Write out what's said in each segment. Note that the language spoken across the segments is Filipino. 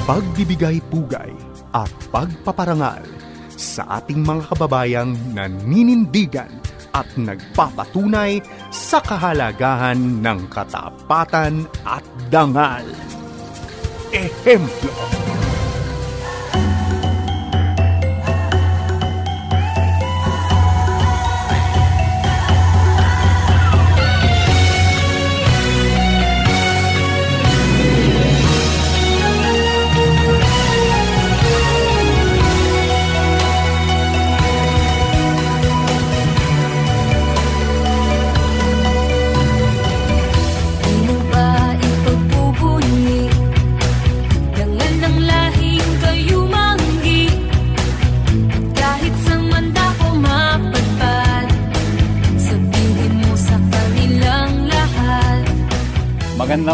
pagbibigay pugay at pagpaparangal sa ating mga kababayang naninindigan at nagpapatunay sa kahalagahan ng katapatan at dangal. Ehemplo.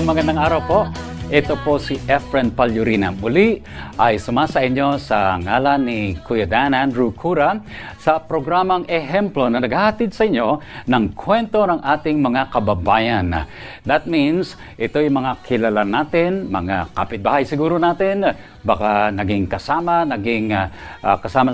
Magandang araw po. Ito po si Efren Palyurina. Muli ay sumasa inyo sa ngalan ni Kuya Dan Andrew Cura sa programang Ehemplo na naghahatid sa inyo ng kwento ng ating mga kababayan. That means, ito yung mga kilala natin, mga kapitbahay siguro natin, baka naging kasama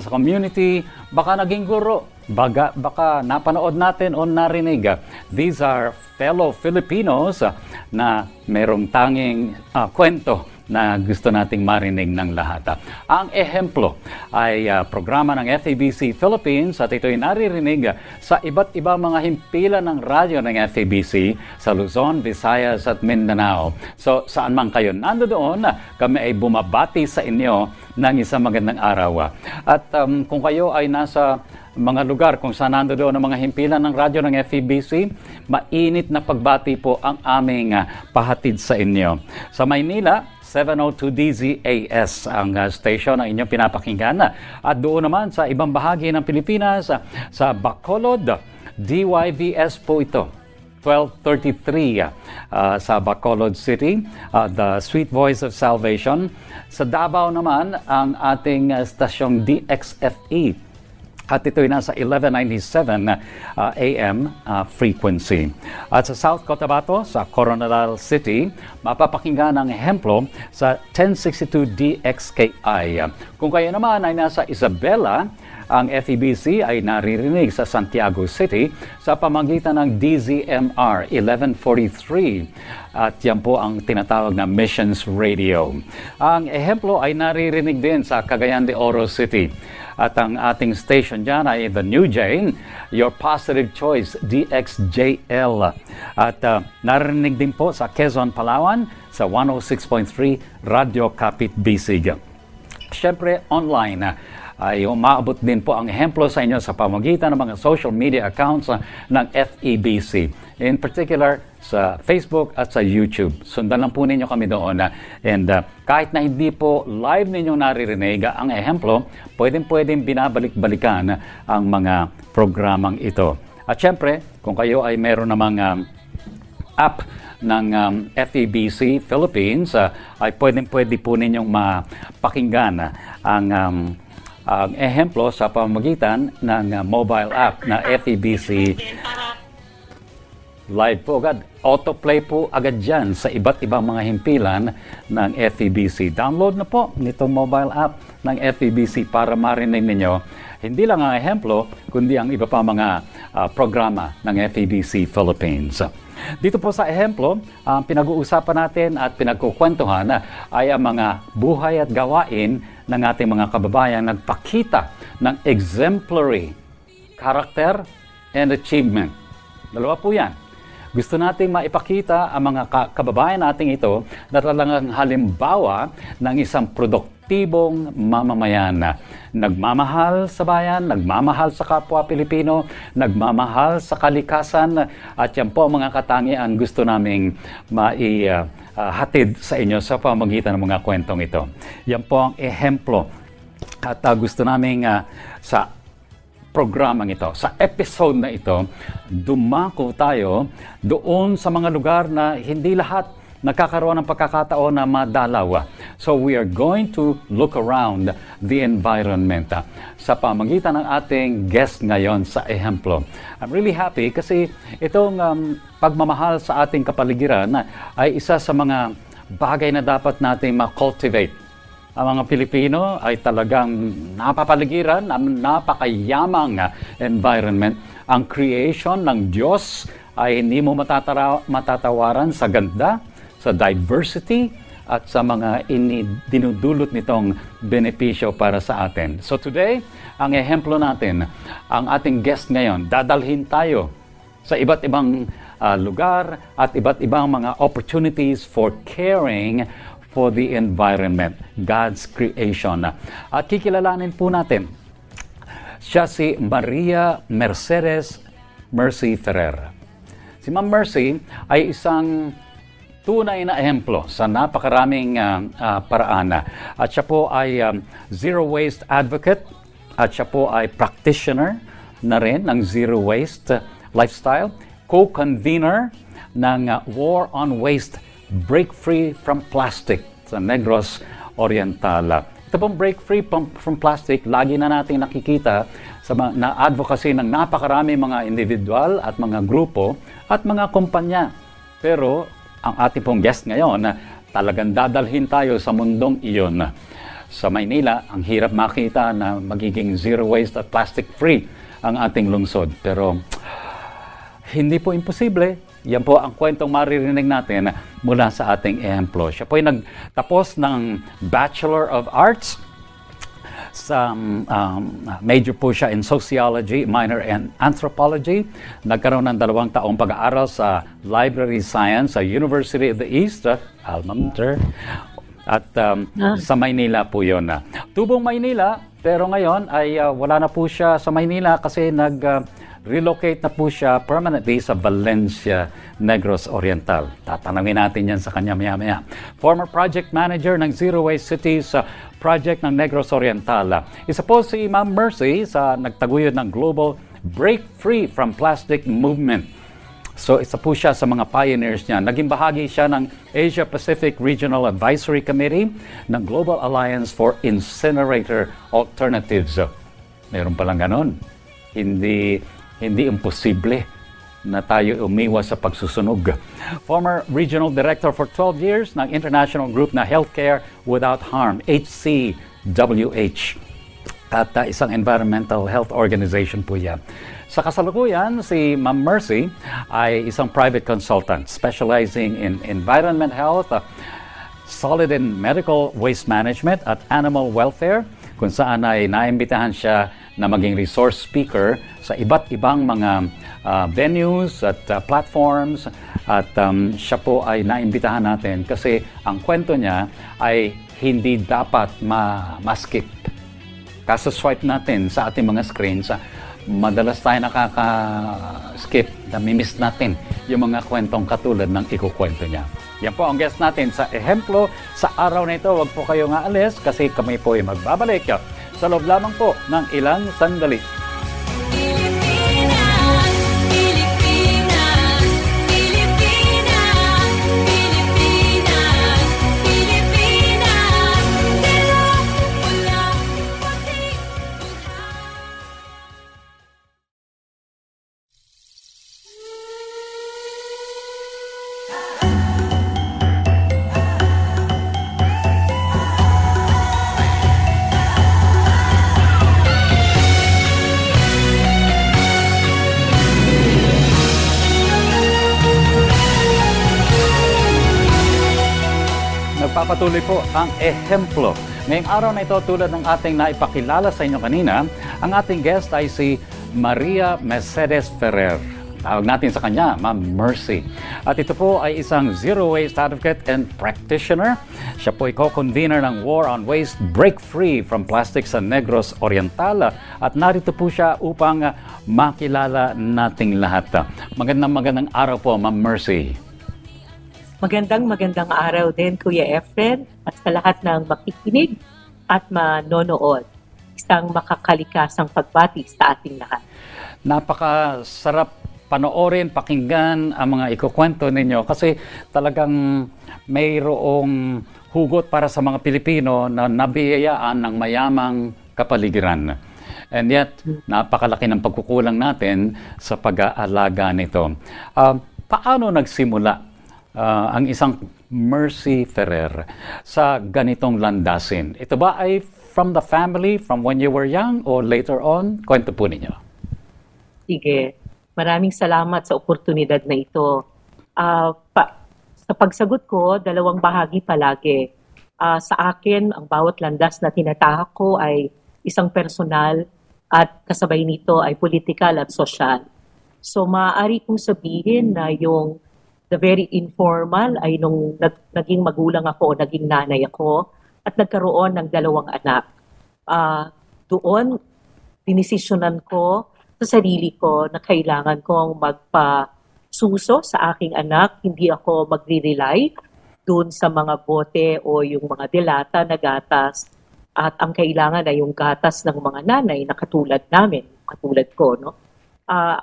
sa community, baka naging guro, baka napanood natin o narinig. These are fellow Filipinos na merong tanging kwento na gusto nating marinig ng lahat. Ang Ehemplo ay programa ng FEBC Philippines at ito'y naririnig sa iba't ibang mga himpilan ng radyo ng FEBC sa Luzon, Visayas at Mindanao. So saan man kayo nandoon, kami ay bumabati sa inyo ng isang magandang araw. At kung kayo ay nasa mga lugar kung saan nandoon ang mga himpilan ng radyo ng FEBC, mainit na pagbati po ang aming pahatid sa inyo. Sa Maynila, 702 DZAS ang station na inyong pinapakinggan. At doon naman sa ibang bahagi ng Pilipinas, sa Bacolod, DYVS po ito. 1233 sa Bacolod City, the Sweet Voice of Salvation. Sa Davao naman, ang ating stasyong DXFE. At ito'y nasa 1197 AM frequency. At sa South Cotabato, sa Coronadal City, mapapakinggan ang Ehemplo sa 1062 DXKI. Kung kayo naman ay nasa Isabela, ang FEBC ay naririnig sa Santiago City sa pamamagitan ng DZMR 1143. At yan po ang tinatawag na Missions Radio. Ang Ehemplo ay naririnig din sa Cagayan de Oro City. At ang ating station dyan ay The New Jane, Your Positive Choice, DXJL. At narinig din po sa Quezon, Palawan, sa 106.3 Radio Kapit Bisig. Siyempre, online ay umaabot din po ang Ehemplo sa inyo sa pamamagitan ng mga social media accounts ng FEBC. In particular, sa Facebook at sa YouTube. Sundan lang po ninyo kami doon. And kahit na hindi po live ninyong naririnig ang Ehemplo, pwedeng binabalik-balikan ang mga programang ito. At syempre, kung kayo ay meron namang app ng FEBC Philippines, ay pwede po ninyong mapakinggan ang Ehemplo sa pamamagitan ng mobile app na FEBC Live po agad. Autoplay po agad dyan sa iba't ibang mga himpilan ng FEBC. Download na po nitong mobile app ng FEBC para marinig ninyo hindi lang ang Ehemplo, kundi ang iba pa mga programa ng FEBC Philippines. Dito po sa Ehemplo, ang pinag-uusapan natin at pinagkukwentuhan ay ang mga buhay at gawain ng ating mga kababayan nagpakita ng exemplary character and achievement. Dalawa po yan. Gusto nating maipakita ang mga kababayan nating ito na talagang halimbawa ng isang produktibong mamamayan. Nagmamahal sa bayan, nagmamahal sa kapwa Pilipino, nagmamahal sa kalikasan, at yan po ang mga katangian gusto naming maihatid sa inyo sa pamamagitan ng mga kwentong ito. Yan po ang Ehemplo. At gusto naming sa programang ito, sa episode na ito, dumako tayo doon sa mga lugar na hindi lahat nagkakaroon ng pagkakataon na madalaw. So we are going to look around the environment sa pamagitan ng ating guest ngayon sa Ehemplo. I'm really happy kasi itong pagmamahal sa ating kapaligiran ay isa sa mga bagay na dapat nating ma-cultivate ang mga Pilipino ay talagang napapaligiran ng napakayamang environment. Ang creation ng Diyos ay hindi mo matatawaran sa ganda, sa diversity, at sa mga dinudulot nitong benepisyo para sa atin. So today, ang ehemplo natin, ang ating guest ngayon, dadalhin tayo sa iba't ibang lugar at iba't ibang mga opportunities for caring for the environment, God's creation. At kikilalanin po natin, siya si Maria Mercedes Mercy Ferrer. Si Ma'am Mercy ay isang tunay na ehemplo sa napakaraming paraan. At siya po ay zero waste advocate at siya po ay practitioner na rin ng zero waste lifestyle, co-convener ng War on Waste, Break Free from Plastic sa Negros Oriental. Ito pong Break Free from Plastic, lagi na natin nakikita sa na advocacy ng napakarami mga individual at mga grupo at mga kumpanya. Pero ang ating pong guest ngayon, talagang dadalhin tayo sa mundong iyon. Sa Maynila, ang hirap makita na magiging zero waste at plastic free ang ating lungsod. Pero hindi po imposible. Yan po ang kwentong maririnig natin mula sa ating ehemplo. Siya po ay nagtapos ng Bachelor of Arts. Sa major po siya in Sociology, minor in Anthropology. Nagkaroon ng 2 taong pag-aaral sa Library Science sa University of the East, alma mater. At sa Maynila po yun. Tubong Maynila, pero ngayon ay wala na po siya sa Maynila kasi relocate na po siya permanently sa Valencia, Negros Oriental. Tatanungin natin yan sa kanya maya-maya. Former project manager ng Zero Waste Cities project ng Negros Oriental. Isa po si Ma'am Mercy sa nagtaguyod ng Global Break Free from Plastic Movement. So isa po siya sa mga pioneers niya. Naging bahagi siya ng Asia Pacific Regional Advisory Committee ng Global Alliance for Incinerator Alternatives. Meron palang ganon. Hindi imposible na tayo umiwas sa pagsusunog. Former Regional Director for 12 years ng international group na Healthcare Without Harm, HCWH. At isang environmental health organization po yan. Sa kasalukuyan, si Ma'am Mercy ay isang private consultant specializing in environment health, solid and medical waste management at animal welfare, kung saan ay naimbitahan siya na maging resource speaker sa iba't ibang mga venues at platforms. At siya po ay naimbitahan natin kasi ang kwento niya ay hindi dapat ma-skip. Kaso-swipe natin sa ating mga screens, madalas tayo nakaka-skip, nami-miss natin yung mga kwentong katulad ng ikukwento niya. Yan po ang guest natin sa ehemplo sa araw na ito. Huwag po kayo nga alis kasi kami po ay magbabalik sa loob lamang po ng ilang sandali. Nagpapatuloy po ang ehemplo. Ngayong araw na ito, tulad ng ating naipakilala sa inyo kanina, ang ating guest ay si Maria Mercedes Ferrer. Tawag natin sa kanya, Ma'am Mercy. At ito po ay isang zero waste advocate and practitioner. Siya po ay co-convener ng War on Waste, Break Free from Plastic sa Negros Oriental. At narito po siya upang makilala nating lahat. Magandang araw po, Ma'am Mercy. Magandang araw din, Kuya Efren, at sa lahat ng makikinig at manonood. Isang makakalikasang pagbati sa ating lahat. Napakasarap panoorin, pakinggan ang mga ikukwento ninyo kasi talagang mayroong hugot para sa mga Pilipino na nabiyayaan ng mayamang kapaligiran. And yet, napakalaki ng pagkukulang natin sa pag-aalaga nito. Paano nagsimula ang isang Mercy Ferrer sa ganitong landasin? Ito ba ay from the family, from when you were young, or later on? Kwento po ninyo. Sige. Maraming salamat sa oportunidad na ito. Sa pagsagot ko, dalawang bahagi palagi. Sa akin, ang bawat landas na tinatahak ko ay isang personal at kasabay nito ay political at social. So maaari kong sabihin na yung the very informal ay nung naging magulang ako, naging nanay ako, at nagkaroon ng dalawang anak. Doon, dinesisyonan ko sa sarili ko na kailangan kong magpasuso sa aking anak. Hindi ako magre-rely doon sa mga bote o yung mga delata na gatas. At ang kailangan ay yung gatas ng mga nanay na katulad namin, katulad ko. No?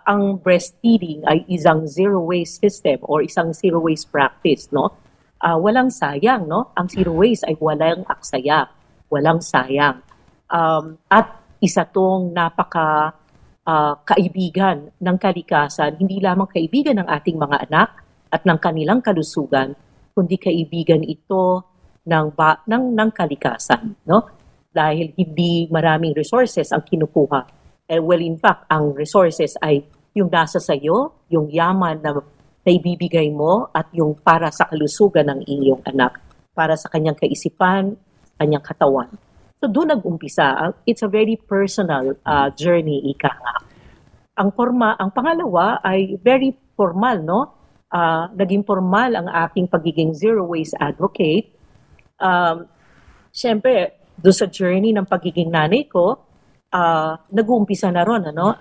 Ang breastfeeding ay isang zero-waste system or isang zero-waste practice. No? Walang sayang. No? Ang zero-waste ay walang aksaya, walang sayang. At isa tong kaibigan ng kalikasan, hindi lamang kaibigan ng ating mga anak at ng kanilang kalusugan, kundi kaibigan ito ng kalikasan, no? Dahil hindi maraming resources ang kinukuha. In fact, ang resources ay yung nasa sayo, yung yaman na ibibigay mo at yung para sa kalusugan ng iyong anak, para sa kanyang kaisipan, kanyang katawan. So doon nag-umpisa. It's a very personal journey, ika nga. Ang pangalawa ay very formal, no? Naging formal ang aking pagiging zero waste advocate. Siyempre, doon sa journey ng pagiging nanay ko, nag-uumpisa na ron, ano?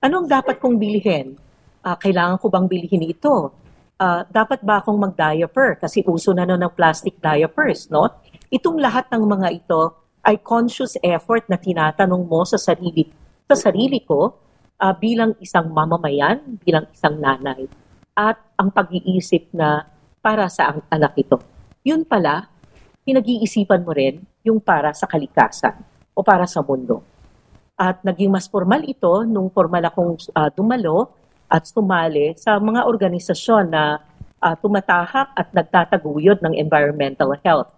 Anong dapat kong bilhin? Kailangan ko bang bilhin ito? Dapat ba akong mag-diaper? Kasi uso na ng plastic diapers, no? Itong lahat ng mga ito ay conscious effort na tinatanong mo sa sarili ko bilang isang mamamayan, bilang isang nanay. At ang pag-iisip na para sa anak ito. Yun pala, pinag-iisipan mo rin yung para sa kalikasan o para sa mundo. At naging mas formal ito nung formal akong dumalo at sumali sa mga organisasyon na tumatahak at nagtataguyod ng environmental health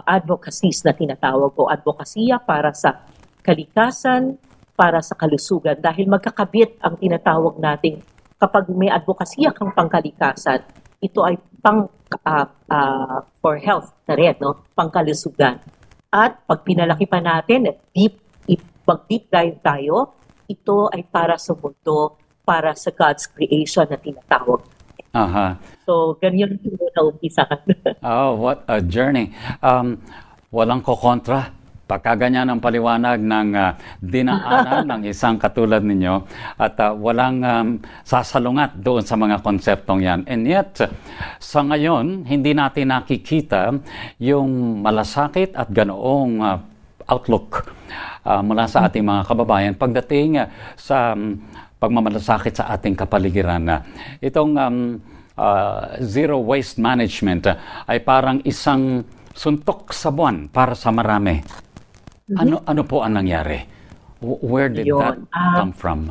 advocacies na tinatawag ko. Advokasya para sa kalikasan, para sa kalusugan. Dahil magkakabit ang tinatawag nating kapag may advokasya kang pangkalikasan, ito ay for health na rin, no? Pangkalusugan. At pag pinalaki pa natin, deep dive tayo, ito ay para sa mundo, para sa God's creation na tinatawag. Aha. So, ganyan yung na-umpisa. Oh, what a journey. Walang kokontra. Pagkaganyan ang paliwanag ng dinaanan ng isang katulad ninyo at walang sasalungat doon sa mga konseptong yan. And yet, sa ngayon, hindi natin nakikita yung malasakit at ganoong outlook mula sa ating mga kababayan pagdating sa pagmamalasakit sa ating kapaligiran. Itong zero waste management ay parang isang suntok sa buwan para sa marami. Ano po ang nangyari? Where did that come from?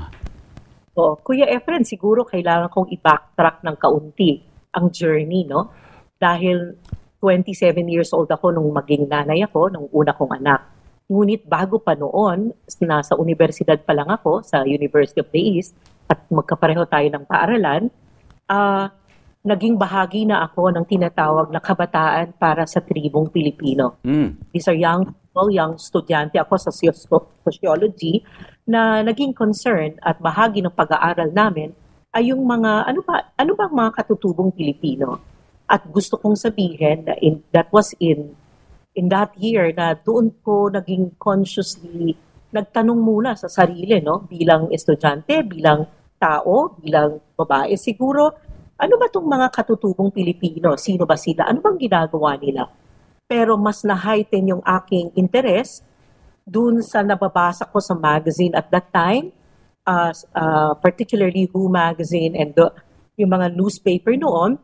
Kuya Efren, siguro kailangan kong i-backtrack ng kaunti ang journey, no? Dahil 27 years old ako nung maging nanay ako, nung una kong anak. Ngunit bago pa noon, nasa universidad pa lang ako sa University of the East at magkapareho tayo ng paaralan, naging bahagi na ako ng tinatawag na kabataan para sa tribong Pilipino. These are young estudyante ako sa sociology na naging concern at bahagi ng pag-aaral namin ay yung mga, ano ba mga katutubong Pilipino? At gusto kong sabihin na that was in that year na doon ko naging consciously nagtanong muna sa sarili, no? Bilang estudyante, bilang tao, bilang babae. Siguro, ano ba itong mga katutubong Pilipino? Sino ba sila? Ano bang ginagawa nila? Pero mas na-heighten yung aking interest dun sa nababasa ko sa magazine at that time, particularly Who Magazine and yung mga newspaper noon,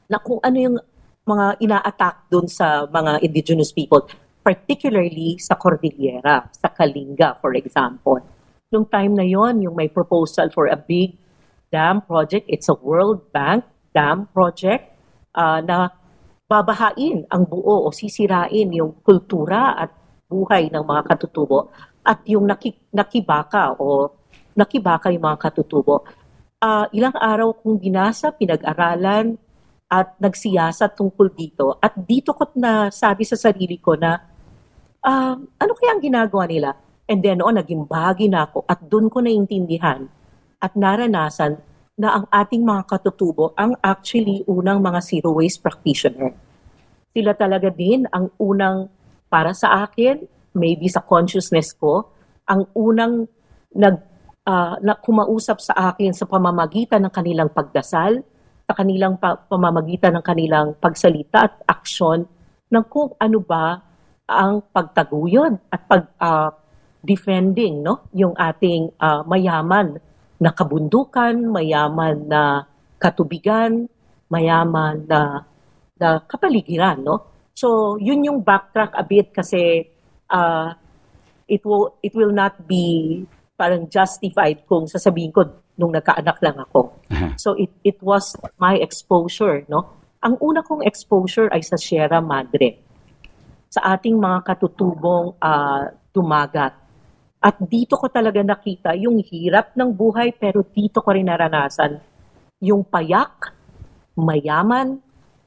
na kung ano yung mga ina-attack dun sa mga indigenous people, particularly sa Cordillera, sa Kalinga, for example. Nung time na yon, yung may proposal for a big dam project, it's a World Bank dam project, na babahain ang buo o sisirain yung kultura at buhay ng mga katutubo at yung nakibaka yung mga katutubo. Ilang araw kong binasa, pinag-aralan at nagsiyasat tungkol dito. At dito ko na sabi sa sarili ko na ano kaya ang ginagawa nila? And then naging bahagi na ako at doon ko naintindihan at naranasan na ang ating mga katutubo ang actually unang mga zero waste practitioner. Sila talaga din ang unang, para sa akin, maybe sa consciousness ko, ang unang na kumausap sa akin sa pamamagitan ng kanilang pagdasal, sa kanilang pamamagitan ng kanilang pagsalita at aksyon ng kung ano ba ang pagtaguyod at defending yung ating mayaman na kabundukan, mayaman na katubigan, mayaman na kapaligiran, no? So, yun yung backtrack a bit kasi it will not be parang justified kung sasabihin ko nung nagkaanak lang ako. So, it was my exposure, no? Ang una kong exposure ay sa Sierra Madre, sa ating mga katutubong dumagat. At dito ko talaga nakita yung hirap ng buhay, pero dito ko rin naranasan yung payak, mayaman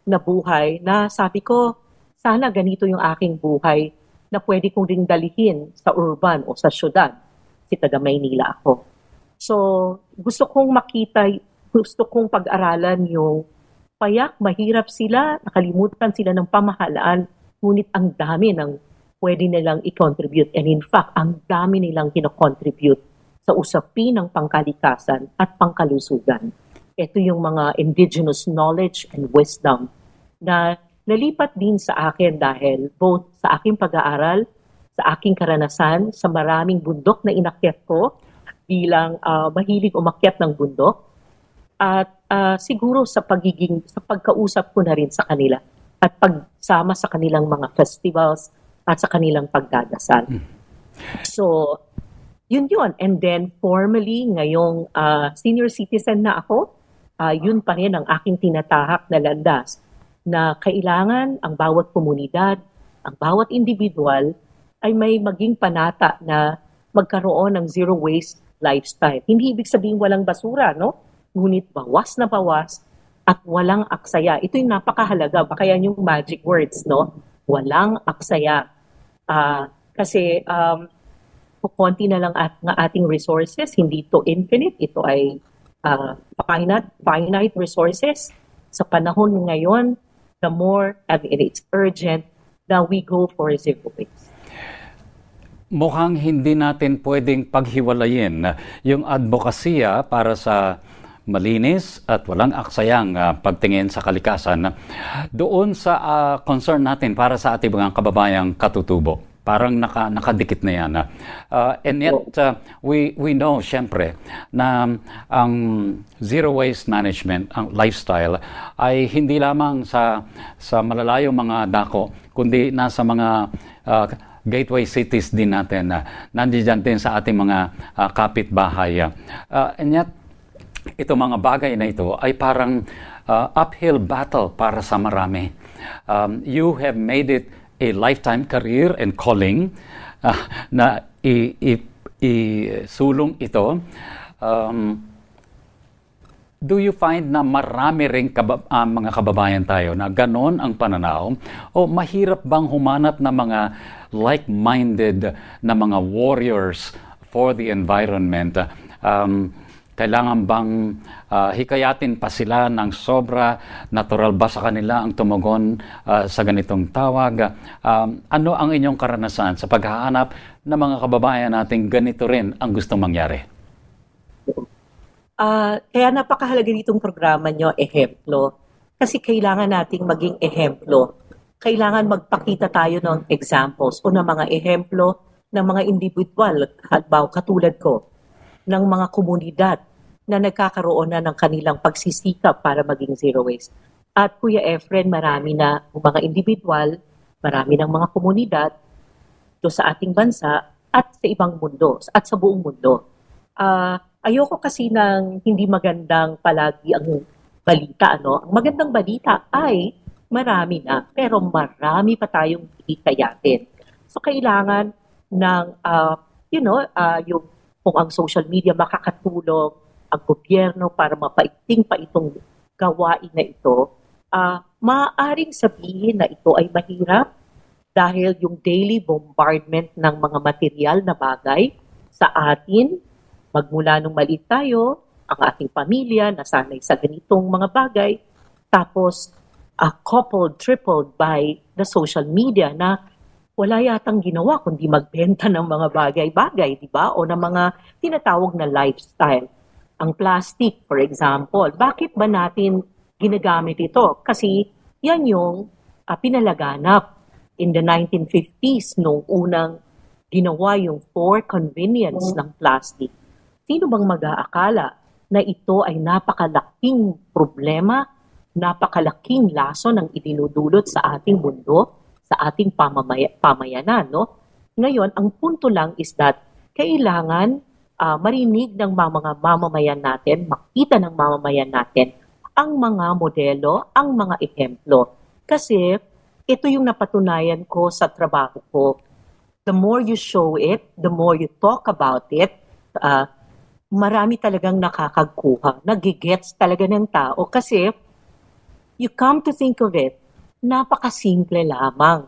na buhay na sabi ko, sana ganito yung aking buhay na pwede kong ring dalihin sa urban o sa syudad. Si taga Maynila ako. So, gusto kong pag-aralan yung payak, mahirap sila, nakalimutan sila ng pamahalaan, ngunit ang dami ng pwede nilang i-contribute. And in fact, ang dami nilang kino-contribute sa usapin ng pangkalikasan at pangkalusugan. Ito yung mga indigenous knowledge and wisdom na nalipat din sa akin dahil both sa aking pag-aaral, sa aking karanasan, sa maraming bundok na inakyat ko bilang mahilig umakyat ng bundok, at siguro sa pagkausap ko na rin sa kanila at pagsama sa kanilang mga festivals at sa kanilang pagdadasal. So, yun. And then, formally, ngayong senior citizen na ako, yun pa rin ang aking tinatahak na landas na kailangan ang bawat komunidad, ang bawat individual ay may maging panata na magkaroon ng zero waste lifestyle. Hindi ibig sabihin walang basura, no? Ngunit bawas na bawas at walang aksaya. Ito yung napakahalaga. Baka yan yung magic words, no? Walang aksaya. Kasi konti na lang ng ating resources, hindi to infinite, ito ay finite resources. Sa panahon ngayon, the more, and it's urgent, that we go for zero waste. Mukhang hindi natin pwedeng paghiwalayin yung advokasya para sa malinis at walang aksayang pagtingin sa kalikasan doon sa concern natin para sa ating mga kababayang katutubo. Parang nakadikit na yan. And yet, we know, syempre, na ang zero waste management, ang lifestyle, ay hindi lamang sa malalayong mga dako, kundi nasa mga gateway cities din natin. Nandiyan din sa ating mga kapitbahay. And yet, itong mga bagay na ito ay parang uphill battle para sa marami. You have made it a lifetime career and calling na isulong ito. Do you find na marami ring mga kababayan tayo na ganon ang pananaw? O mahirap bang humanap na mga like-minded na mga warriors for the environment? Kailangan bang hikayatin pa sila ng sobra? Natural ba sa kanila ang tumugon sa ganitong tawag? Ano ang inyong karanasan sa paghahanap ng mga kababayan nating ganito rin ang gustong mangyari? Kaya napakahalaga nitong programa nyo, ehemplo. Kasi kailangan nating maging ehemplo. Kailangan magpakita tayo ng examples o ng mga ehemplo ng mga individual, katulad ko, ng mga komunidad na nagkakaroon na ng kanilang pagsisikap para maging zero waste. At Kuya Efren, marami na mga individual, marami ng mga komunidad ito sa ating bansa at sa ibang mundo, at sa buong mundo. Ayoko kasi ng hindi magandang palagi ang balita. Ang magandang balita ay marami na, pero marami pa tayong hikayatin. So kailangan ng, yung kung ang social media makakatulong, ang gobyerno para mapaigting pa itong gawain na ito, maaaring sabihin na ito ay mahirap dahil yung daily bombardment ng mga material na bagay sa atin, magmula nung maliit tayo, ang ating pamilya, nasanay sa ganitong mga bagay, tapos coupled, tripled by the social media na wala yatang ginawa kundi magbenta ng mga bagay-bagay, di ba? O ng mga tinatawag na lifestyle. Ang plastic, for example, bakit ba natin ginagamit ito? Kasi yan yung pinalaganap in the 1950s nung unang ginawa yung for convenience ng plastic. Sino bang mag-aakala na ito ay napakalaking problema, napakalaking lason ng idinudulot sa ating mundo, sa ating pamayanan, no? Ngayon, ang punto lang is that kailangan marinig ng mga mamamayan natin, makita ng mamamayan natin ang mga modelo, ang mga ehemplo. Kasi ito yung napatunayan ko sa trabaho ko. The more you show it, the more you talk about it, marami talagang nakakagkuha, nagigets talaga ng tao kasi you come to think of it, napakasimple lamang.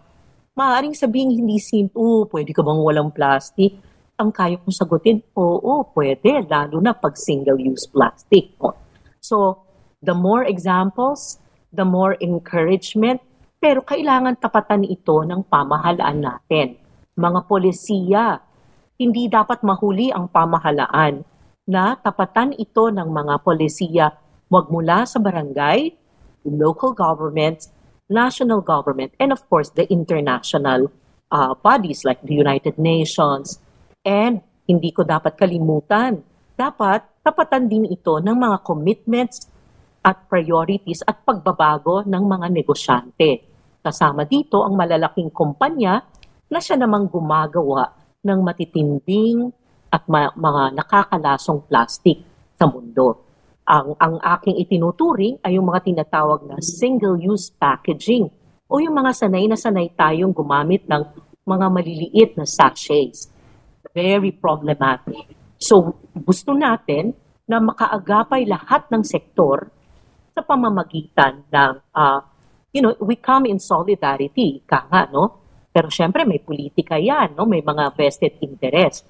Maaaring sabihin hindi simple, pwede ka bang walang plastic? Ang kaya kong sagutin, oo, pwede, lalo na pag single-use plastic. So, the more examples, the more encouragement, pero kailangan tapatan ito ng pamahalaan natin. Mga polisiya, hindi dapat mahuli ang pamahalaan na tapatan ito ng mga polisiya magmula sa barangay, local governments, national government, and of course, the international bodies like the United Nations. And hindi ko dapat kalimutan, dapat tapatan din ito ng mga commitments at priorities at pagbabago ng mga negosyante. Kasama dito ang malalaking kumpanya na siya namang gumagawa ng matitinding at mga nakakalasong plastic sa mundo. Ang aking itinuturing ay yung mga tinatawag na single-use packaging o yung mga sanay na sanay tayong gumamit ng mga maliliit na sachets. Very problematic. So, gusto natin na makaagapay lahat ng sektor sa pamamagitan ng, we come in solidarity, kanga, no? Pero syempre may politika yan, no? May mga vested interest.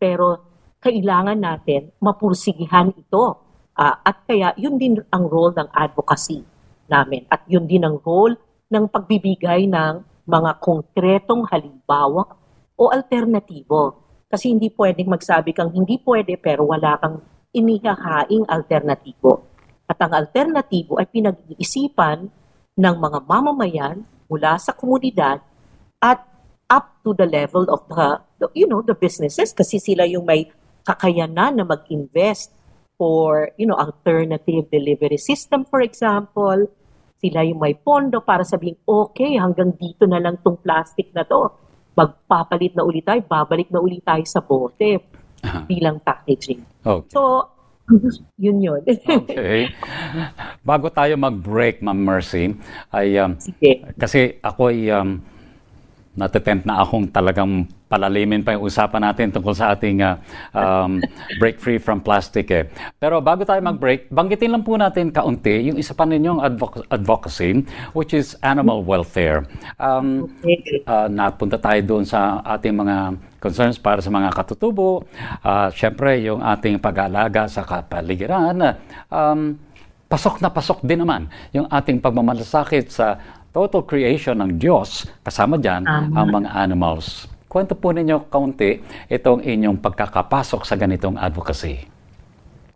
Pero kailangan natin mapursigihan ito. At kaya yun din ang role ng advocacy namin. At yun din ang role ng pagbibigay ng mga konkretong halimbawa o alternatibo. Kasi hindi pwedeng magsabi kang hindi pwede pero wala kang inihahaing alternatibo. At ang alternatibo ay pinag-iisipan ng mga mamamayan mula sa komunidad at up to the level of the businesses kasi sila yung may kakayanan na mag-invest for, alternative delivery system, for example. Sila yung may pondo para sabihin, okay, hanggang dito na lang tong plastic na to. Magpapalit na ulit tayo, babalik na ulit tayo sa bote bilang packaging. Okay. So, yun. Okay. Bago tayo mag-break, Ma'am Mercy, ay kasi ako ay natitempt na akong talagang palalimin pa yung usapan natin tungkol sa ating break free from plastic. Pero bago tayo mag-break, banggitin lang po natin kaunti yung isa pa ninyong advocacy, which is animal welfare. Napunta tayo doon sa ating mga concerns para sa mga katutubo. Siyempre, yung ating pag-aalaga sa kapaligiran. Pasok na pasok din naman yung ating pagmamalasakit sa total creation ng Diyos, kasama dyan ang mga animals. Kwento po ninyo kaunti itong inyong pagkakapasok sa ganitong advocacy.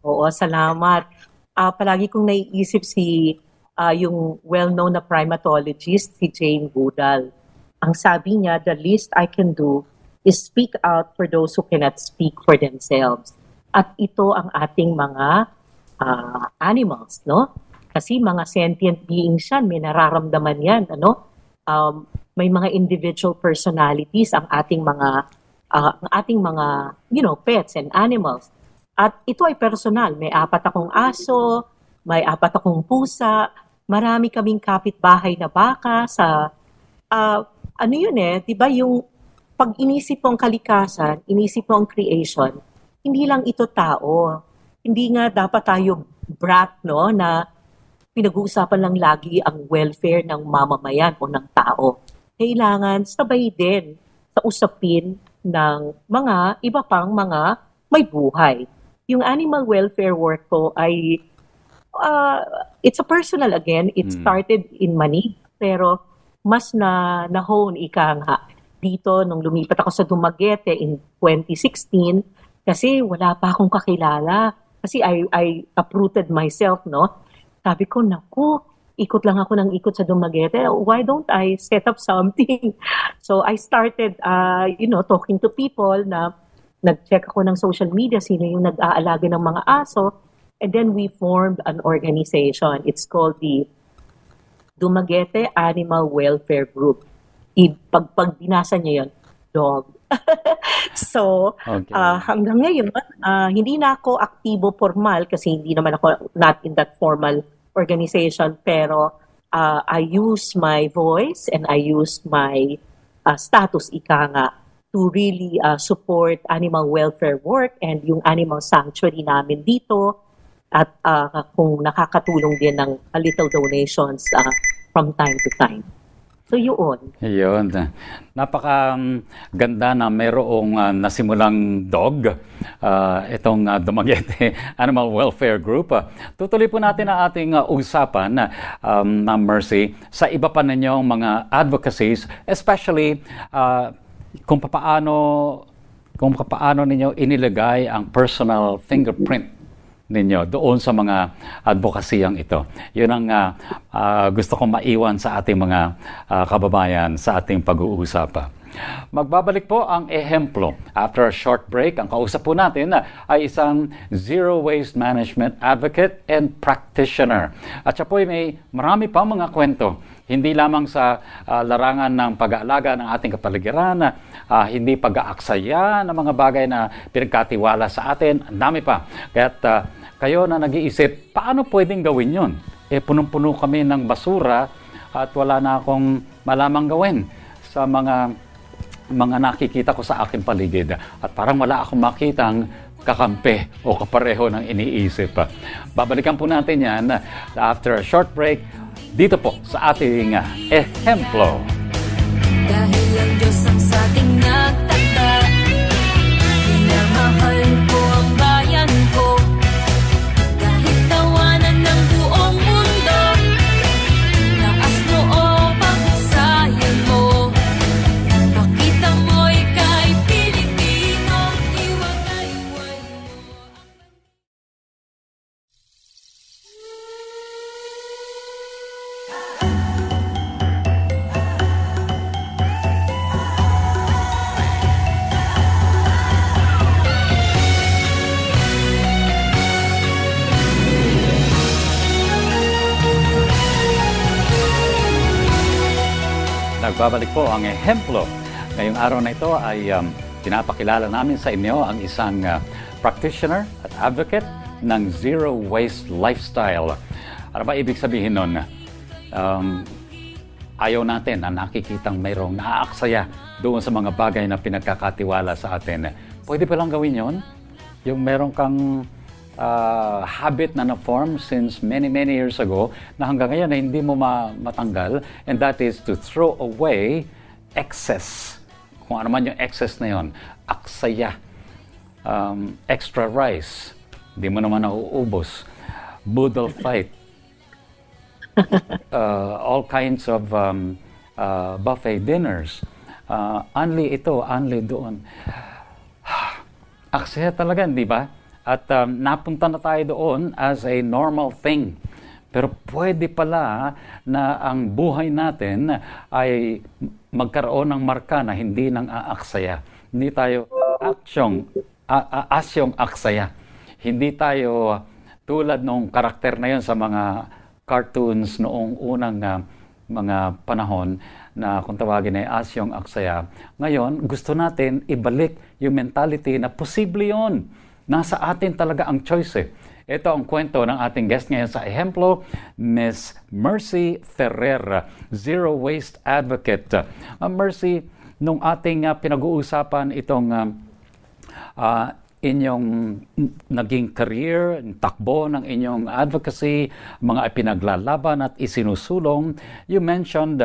Oo, salamat. Palagi kong naiisip yung well-known na primatologist, si Jane Goodall. Ang sabi niya, the least I can do is speak out for those who cannot speak for themselves. At ito ang ating mga animals, no? Kasi mga sentient beings yan, may nararamdaman yan, ano? May mga individual personalities ang ating mga pets and animals. At ito ay personal. May 4 akong aso, may 4 akong pusa, marami kaming kapitbahay na baka sa, ano yun 'di ba yung pag inisip mo ang kalikasan, inisip mo ang creation, hindi lang ito tao. Hindi nga dapat tayo brat, no, na pinag-uusapan lang lagi ang welfare ng mamamayan o ng tao. Kailangan sabay din sa usapin ng mga iba pang mga may buhay. Yung animal welfare work ko ay it's a personal again. It started in Manila, pero mas na-hone ika nga dito nung lumipat ako sa Dumaguete in 2016 kasi wala pa akong kakilala. Kasi I uprooted myself, no? Sabi ko, naku, ikot lang ako ng ikot sa Dumaguete. Why don't I set up something? So I started, talking to people na nag-check ako ng social media, sino yung nag-aalaga ng mga aso. And then we formed an organization. It's called the Dumaguete Animal Welfare Group. Pag binasa niyo yun, dog. So, Okay. hanggang ngayon, hindi na ako aktibo formal kasi hindi naman ako not in that formal organization, pero I use my voice and I use my status, ika nga, to really support animal welfare work and yung animal sanctuary namin dito at kung nakakatulong din ng little donations from time to time. So yun. Yun. Napaka ganda na mayroong nasimulang dog, itong Dumaguete Animal Welfare Group. Tutuloy po natin ang ating usapan na Mercy sa iba pa ninyong mga advocacies, especially kung paano ninyo inilagay ang personal fingerprint ninyo doon sa mga advokasiyang ito. Yun ang gusto kong maiwan sa ating mga kababayan sa ating pag-uusap. Magbabalik po ang ehemplo. After a short break, ang kausap po natin ay isang zero waste management advocate and practitioner. At siya po ay may marami pang mga kwento. Hindi lamang sa larangan ng pag-aalaga ng ating kapaligiran, hindi pag-aaksaya ng mga bagay na pinagkatiwala sa atin, ang dami pa. Kaya't kayo na nag-iisip, paano pwedeng gawin yun? Punong-puno kami ng basura at wala na akong malamang gawin sa mga nakikita ko sa aking paligid. At parang wala akong makitang kakampi o kapareho ng iniisip. Babalikan po natin yan after a short break dito po sa ating ehemplo. Dahil ang Diyos ang sa ating nagtata, minamahal ko ang bayan ko. Kahit tawanan ng buong mundo, taas noo paghusayan mo. Pakita mo'y kay Pilipino, iwagay-iway mo. Nagbabalik po ang ehemplo. Ngayong araw na ito ay pinapakilala namin sa inyo ang isang practitioner at advocate ng zero waste lifestyle. Ano ba ibig sabihin nun? Ayaw natin na nakikitang mayroong naaaksaya doon sa mga bagay na pinagkakatiwala sa atin. Pwede pa lang gawin yon? Yung meron kang habit na na-form since many years ago na hanggang ngayon na hindi mo matanggal, and that is to throw away excess. Kung ano man yung excess na yon, aksaya, extra rice, hindi mo naman nauubos, boodle fight, all kinds of buffet dinners, only ito, only doon. Aksaya talaga, di ba? At napunta na tayo doon as a normal thing. Pero pwede pala na ang buhay natin ay magkaroon ng marka na hindi nang aaksaya. Hindi tayo asyong aksaya. Hindi tayo tulad nung karakter na yun sa mga cartoons noong unang mga panahon na kung tawagin ay asyong aksaya. Ngayon, gusto natin ibalik yung mentality na posible yun. Nasa atin talaga ang choice . Ito ang kwento ng ating guest ngayon sa Ehemplo, Miss Mercy Ferrer, Zero Waste Advocate. Mercy, nung ating pinag-uusapan itong inyong naging career, takbo ng inyong advocacy, mga ipinaglalaban at isinusulong, you mentioned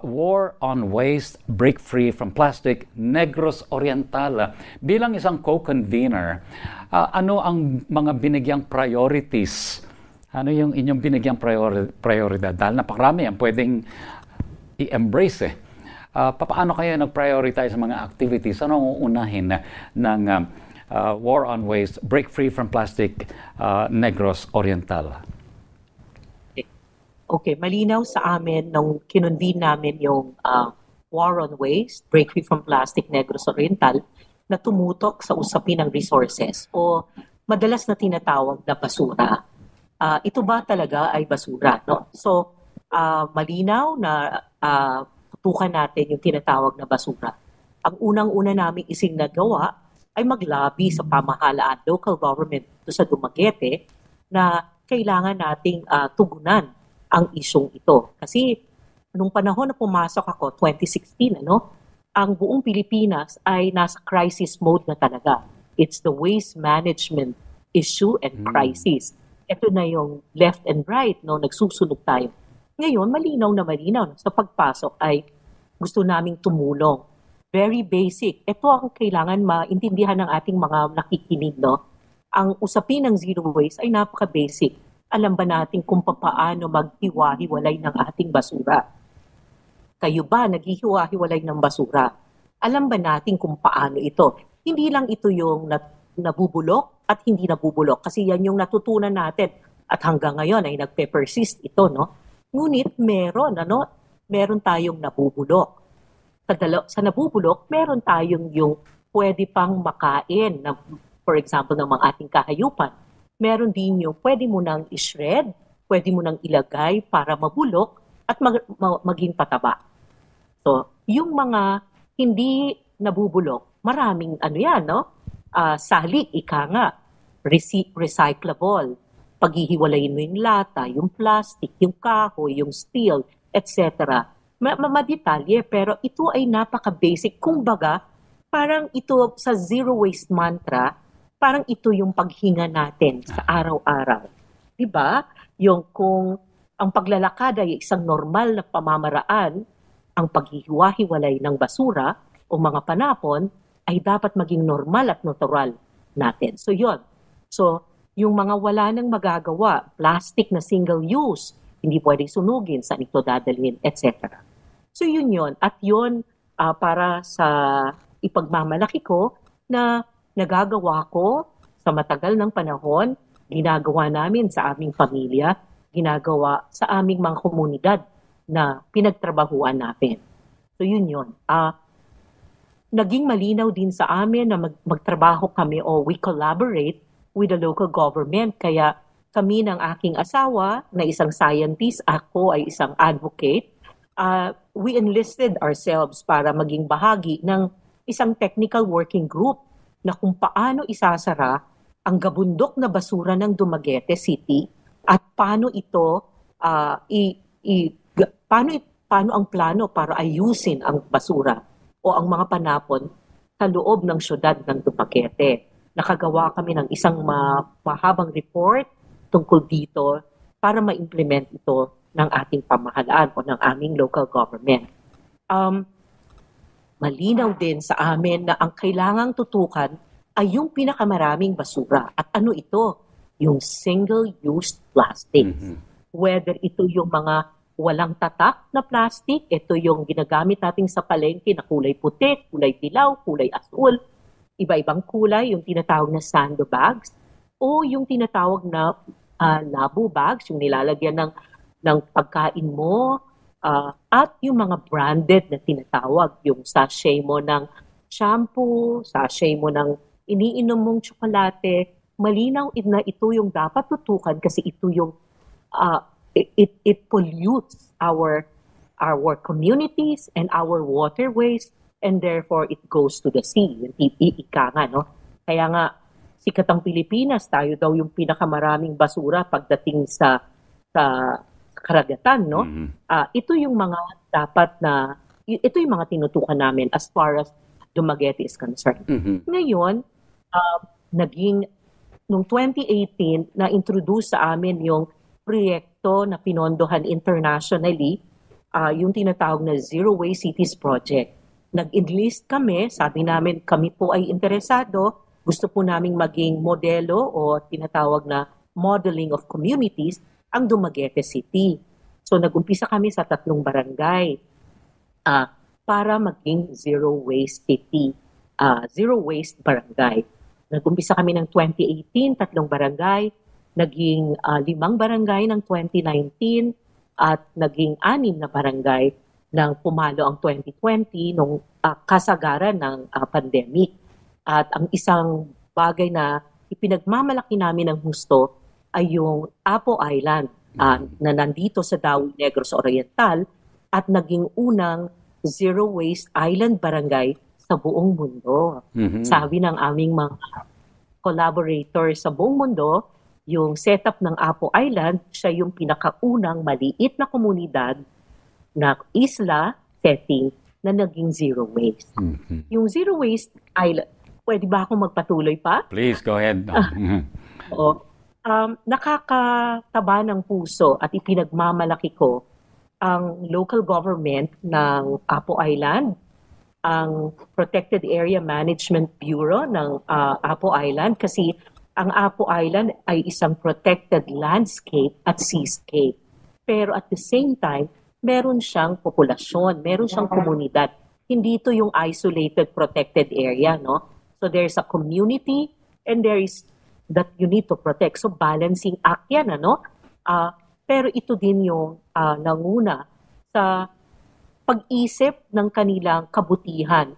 War on Waste, Break Free from Plastic, Negros Oriental. Bilang isang co-convener, ano ang mga binigyang priorities? Ano yung inyong binigyang prioridad? Dahil napakarami ang pwedeng i-embrace paano kayo nag-prioritize sa mga activities? Ano ang uunahin ng War on Waste, Break Free from Plastic, Negros Oriental? Okay, malinaw sa amin nung kinonvene namin yung War on Waste, Break Free from Plastic, Negros Oriental, na tumutok sa usapin ng resources o madalas na tinatawag na basura. Ito ba talaga ay basura? No? So, malinaw na tutukan natin yung tinatawag na basura. Ang unang-una naming isinagawa ay mag-lobby sa pamahalaan, local government sa Dumaguete na kailangan nating tugunan ang isyong ito. Kasi nung panahon na pumasok ako, 2016, ang buong Pilipinas ay nasa crisis mode na talaga. It's the waste management issue and crisis. Ito na yung left and right, nagsusunog tayo. Ngayon, malinaw na malinaw. Sa pagpasok ay gusto naming tumulong. Very basic. Ito ang kailangan maintindihan ng ating mga nakikinig. Ang usapin ng zero waste ay napaka-basic. Alam ba natin kung paano maghiwa-hiwalay ng ating basura? Kayo ba naghihiwa-hiwalay ng basura? Alam ba natin kung paano ito? Hindi lang ito yung nabubulok at hindi nabubulok. Kasi yan yung natutunan natin. At hanggang ngayon ay nagpe-persist ito. Ngunit meron tayong nabubulok. Sa nabubulok, meron tayong yung pwede pang makain, for example, ng mga ating kahayupan. Meron din yung pwede mo nang i-shred, pwede mo nang ilagay para mabulok at maging pataba. So, yung mga hindi nabubulok, maraming salik, ika nga, recyclable, paghihiwalayin mo yung lata, yung plastic, yung kahoy, yung steel, etc. Madetalye, pero ito ay napaka-basic. Kumbaga, parang ito sa zero waste mantra, parang ito yung paghinga natin sa araw-araw. Diba? Yung kung ang paglalakad ay isang normal na pamamaraan, ang paghihiwa-hiwalay ng basura o mga panapon ay dapat maging normal at natural natin. So yun. So, yung mga wala nang magagawa, plastic na single use, hindi pwedeng sunugin, saan ito dadalhin, etc. So yun. At yun, para sa ipagmamalaki ko na nagagawa ko sa matagal ng panahon, ginagawa namin sa aming pamilya, ginagawa sa aming mga komunidad na pinagtrabahuan natin. So yun. Naging malinaw din sa amin na magtrabaho kami o we collaborate with the local government. Kaya kami ng aking asawa na isang scientist, ako ay isang advocate, we enlisted ourselves para maging bahagi ng isang technical working group na kung paano isasara ang gabundok na basura ng Dumaguete City at paano ito paano ang plano para ayusin ang basura o ang mga panapon sa loob ng syudad ng Dumaguete. Nakagawa kami ng isang mahabang report tungkol dito para ma-implement ito ng ating pamahalaan o ng aming local government. Malinaw din sa amin na ang kailangang tutukan ay yung pinakamaraming basura. At ano ito? Yung single-use plastic. Whether ito yung mga walang tatak na plastic, ito yung ginagamit natin sa palengke na kulay puti, kulay dilaw, kulay asul, iba-ibang kulay, yung tinatawag na sandbags, o yung tinatawag na labo bags, yung nilalagyan ng pagkain mo, at yung mga branded na tinatawag, yung sachet mo ng shampoo, sachet mo ng iniinom mong tsokolate, malinaw na ito yung dapat tutukan kasi ito yung it pollutes our communities and our waterways and therefore it goes to the sea. Ika nga, no? Kaya nga sikat ang Pilipinas, tayo daw yung pinakamaraming basura pagdating sa karagatan, no? Ito yung mga dapat na, ito yung mga tinutukan namin as far as Dumaguete is concerned. Ngayon, noong 2018, na-introduce sa amin yung proyekto na pinondohan internationally, yung tinatawag na Zero Waste Cities Project. Nag-enlist kami, sabi namin kami po ay interesado, gusto po naming maging modelo o tinatawag na modeling of communities ang Dumaguete City. So nag-umpisa kami sa 3 barangay para maging zero waste city, zero waste barangay. Nag-umpisa kami ng 2018, 3 barangay, naging 5 barangay ng 2019 at naging 6 na barangay nang pumalo ang 2020 nung kasagaran ng pandemic. At ang isang bagay na ipinagmamalaki namin ng husto ay yung Apo Island na nandito sa Dawi Negros Oriental at naging unang zero waste island barangay sa buong mundo. Sabi ng aming mga collaborators sa buong mundo, yung setup ng Apo Island, siya yung pinakaunang maliit na komunidad na isla setting na naging zero waste. Yung zero waste island, pwede ba akong magpatuloy pa? Please, go ahead. Oo. Nakakataba ng puso at ipinagmamalaki ko ang local government ng Apo Island, ang Protected Area Management Bureau ng Apo Island kasi ang Apo Island ay isang protected landscape at seascape. Pero at the same time, meron siyang populasyon, meron siyang komunidad. Hindi ito yung isolated protected area, no? So there's a community and there is that you need to protect. So balancing act yan, ano? Pero ito din yung nanguna sa pag-isip ng kanilang kabutihan.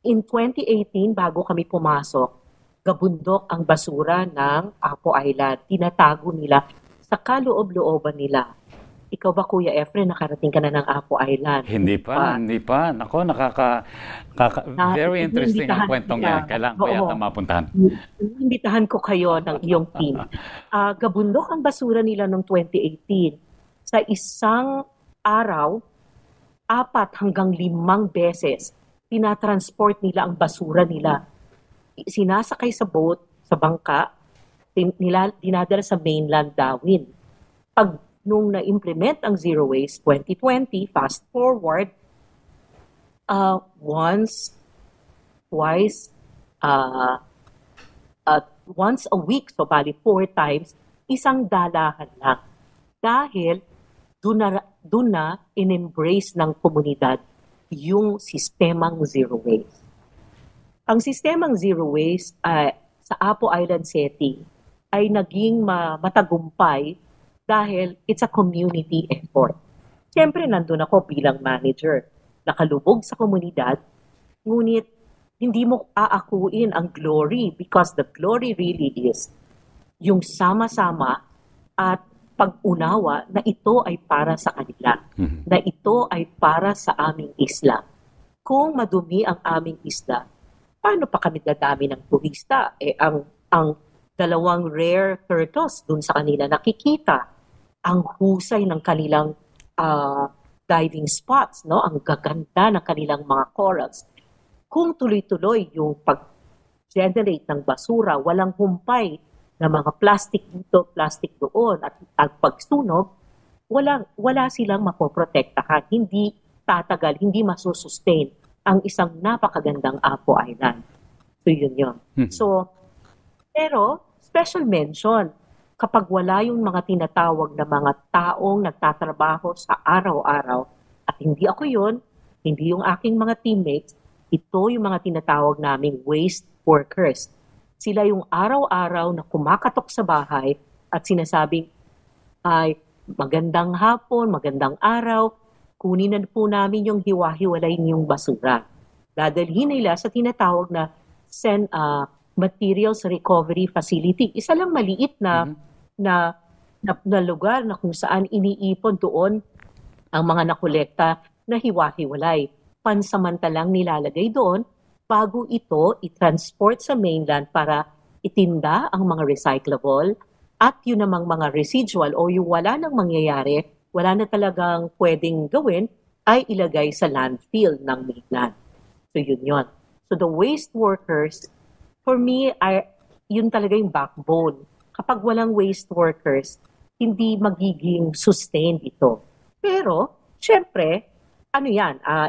In 2018, bago kami pumasok, gabundok ang basura ng Apo Island. Tinatago nila sa kaloob-looban nila. Ikaw ba, Kuya Efren, nakarating ka na ng Apo Island? Hindi pa. Nako, very interesting ang kwentong yan. Kailangan ko yata mapuntahan. Imbitahan ko kayo ng iyong team. Gabundok ang basura nila noong 2018. Sa isang araw, 4 hanggang 5 beses, tinatransport nila ang basura nila. Sinasakay sa boat, sa bangka, dinadala sa mainland Darwin. Nung na-implement ang Zero Waste 2020, fast forward, once a week, so bali 4 times, isang dalahan lang. Dahil doon na in-embrace ng komunidad yung sistemang Zero Waste. Ang sistemang Zero Waste sa Apo Island setting ay naging matagumpay dahil it's a community effort. Siyempre, nandun ako bilang manager. Nakalubog sa komunidad, ngunit hindi mo aakuin ang glory because the glory really is yung sama-sama at pag-unawa na ito ay para sa kanila, na ito ay para sa aming isla. Kung madumi ang aming isla, paano pa kami dadami ng turista? Ang 2 rare turtles dun sa kanila nakikita, ang husay ng kanilang diving spots, no? Ang gaganda ng kanilang mga corals. Kung tuloy-tuloy yung pag-generate ng basura, walang humpay na mga plastic dito, plastic doon, at pagsunog, wala silang mapoprotektahan. Hindi tatagal, hindi masusustain ang isang napakagandang Apo Island. So, yun. So, pero, special mention, kapag wala yung mga tinatawag na mga taong nagtatrabaho sa araw-araw, at hindi ako yun, hindi yung aking mga teammates, ito yung mga tinatawag naming waste workers. Sila yung araw-araw na kumakatok sa bahay at sinasabing, ay, magandang hapon, magandang araw, kunin na po namin yung hiwa-hiwalay niyong basura. Dadalhin nila sa tinatawag na Materials Recovery Facility. Isa lang maliit na lugar na kung saan iniipon doon ang mga nakolekta na hiwa-hiwalay. Pansamantalang nilalagay doon bago ito i-transport sa mainland para itinda ang mga recyclable at yun namang mga residual o yung wala nang mangyayari, wala na talagang pwedeng gawin, ay ilagay sa landfill ng mainland. So yun. So the waste workers, for me, yun talaga yung backbone. Kapag walang waste workers, hindi magiging sustained ito. Pero, syempre,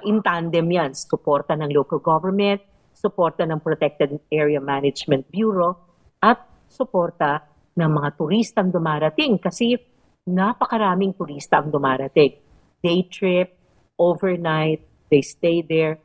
in tandem yan, suporta ng local government, suporta ng Protected Area Management Bureau, at suporta ng mga turistang dumarating kasi napakaraming turista ang dumarating. Day trip, overnight, they stay there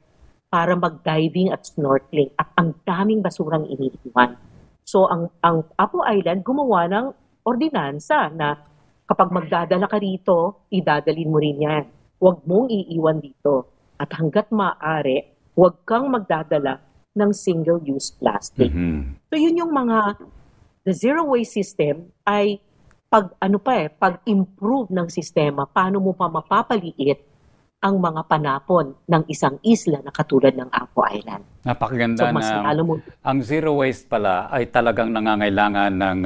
para mag-diving at snorkeling at ang daming basurang iniiwan. So ang Apo Island gumawa ng ordinansa na kapag magdadala ka rito, idadalin mo rin yan. Huwag mong iiwan dito. At hanggat maaari, huwag kang magdadala ng single-use plastic. So yun yung the zero waste system ay pag-improve ng sistema, paano mo pa mapapaliit ang mga panapon ng isang isla na katulad ng Apo Island. Napakaganda na ang zero waste pala ay talagang nangangailangan ng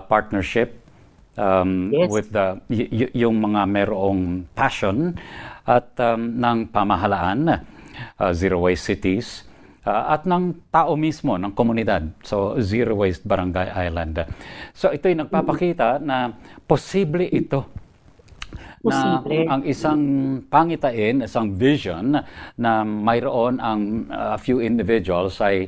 partnership with yung mga merong passion at ng pamahalaan, zero waste cities, at ng tao mismo, ng komunidad. So, Zero Waste Barangay Island. So, ito'y nagpapakita na posible ito. Na ang isang pangitain, isang vision na mayroon ang few individuals ay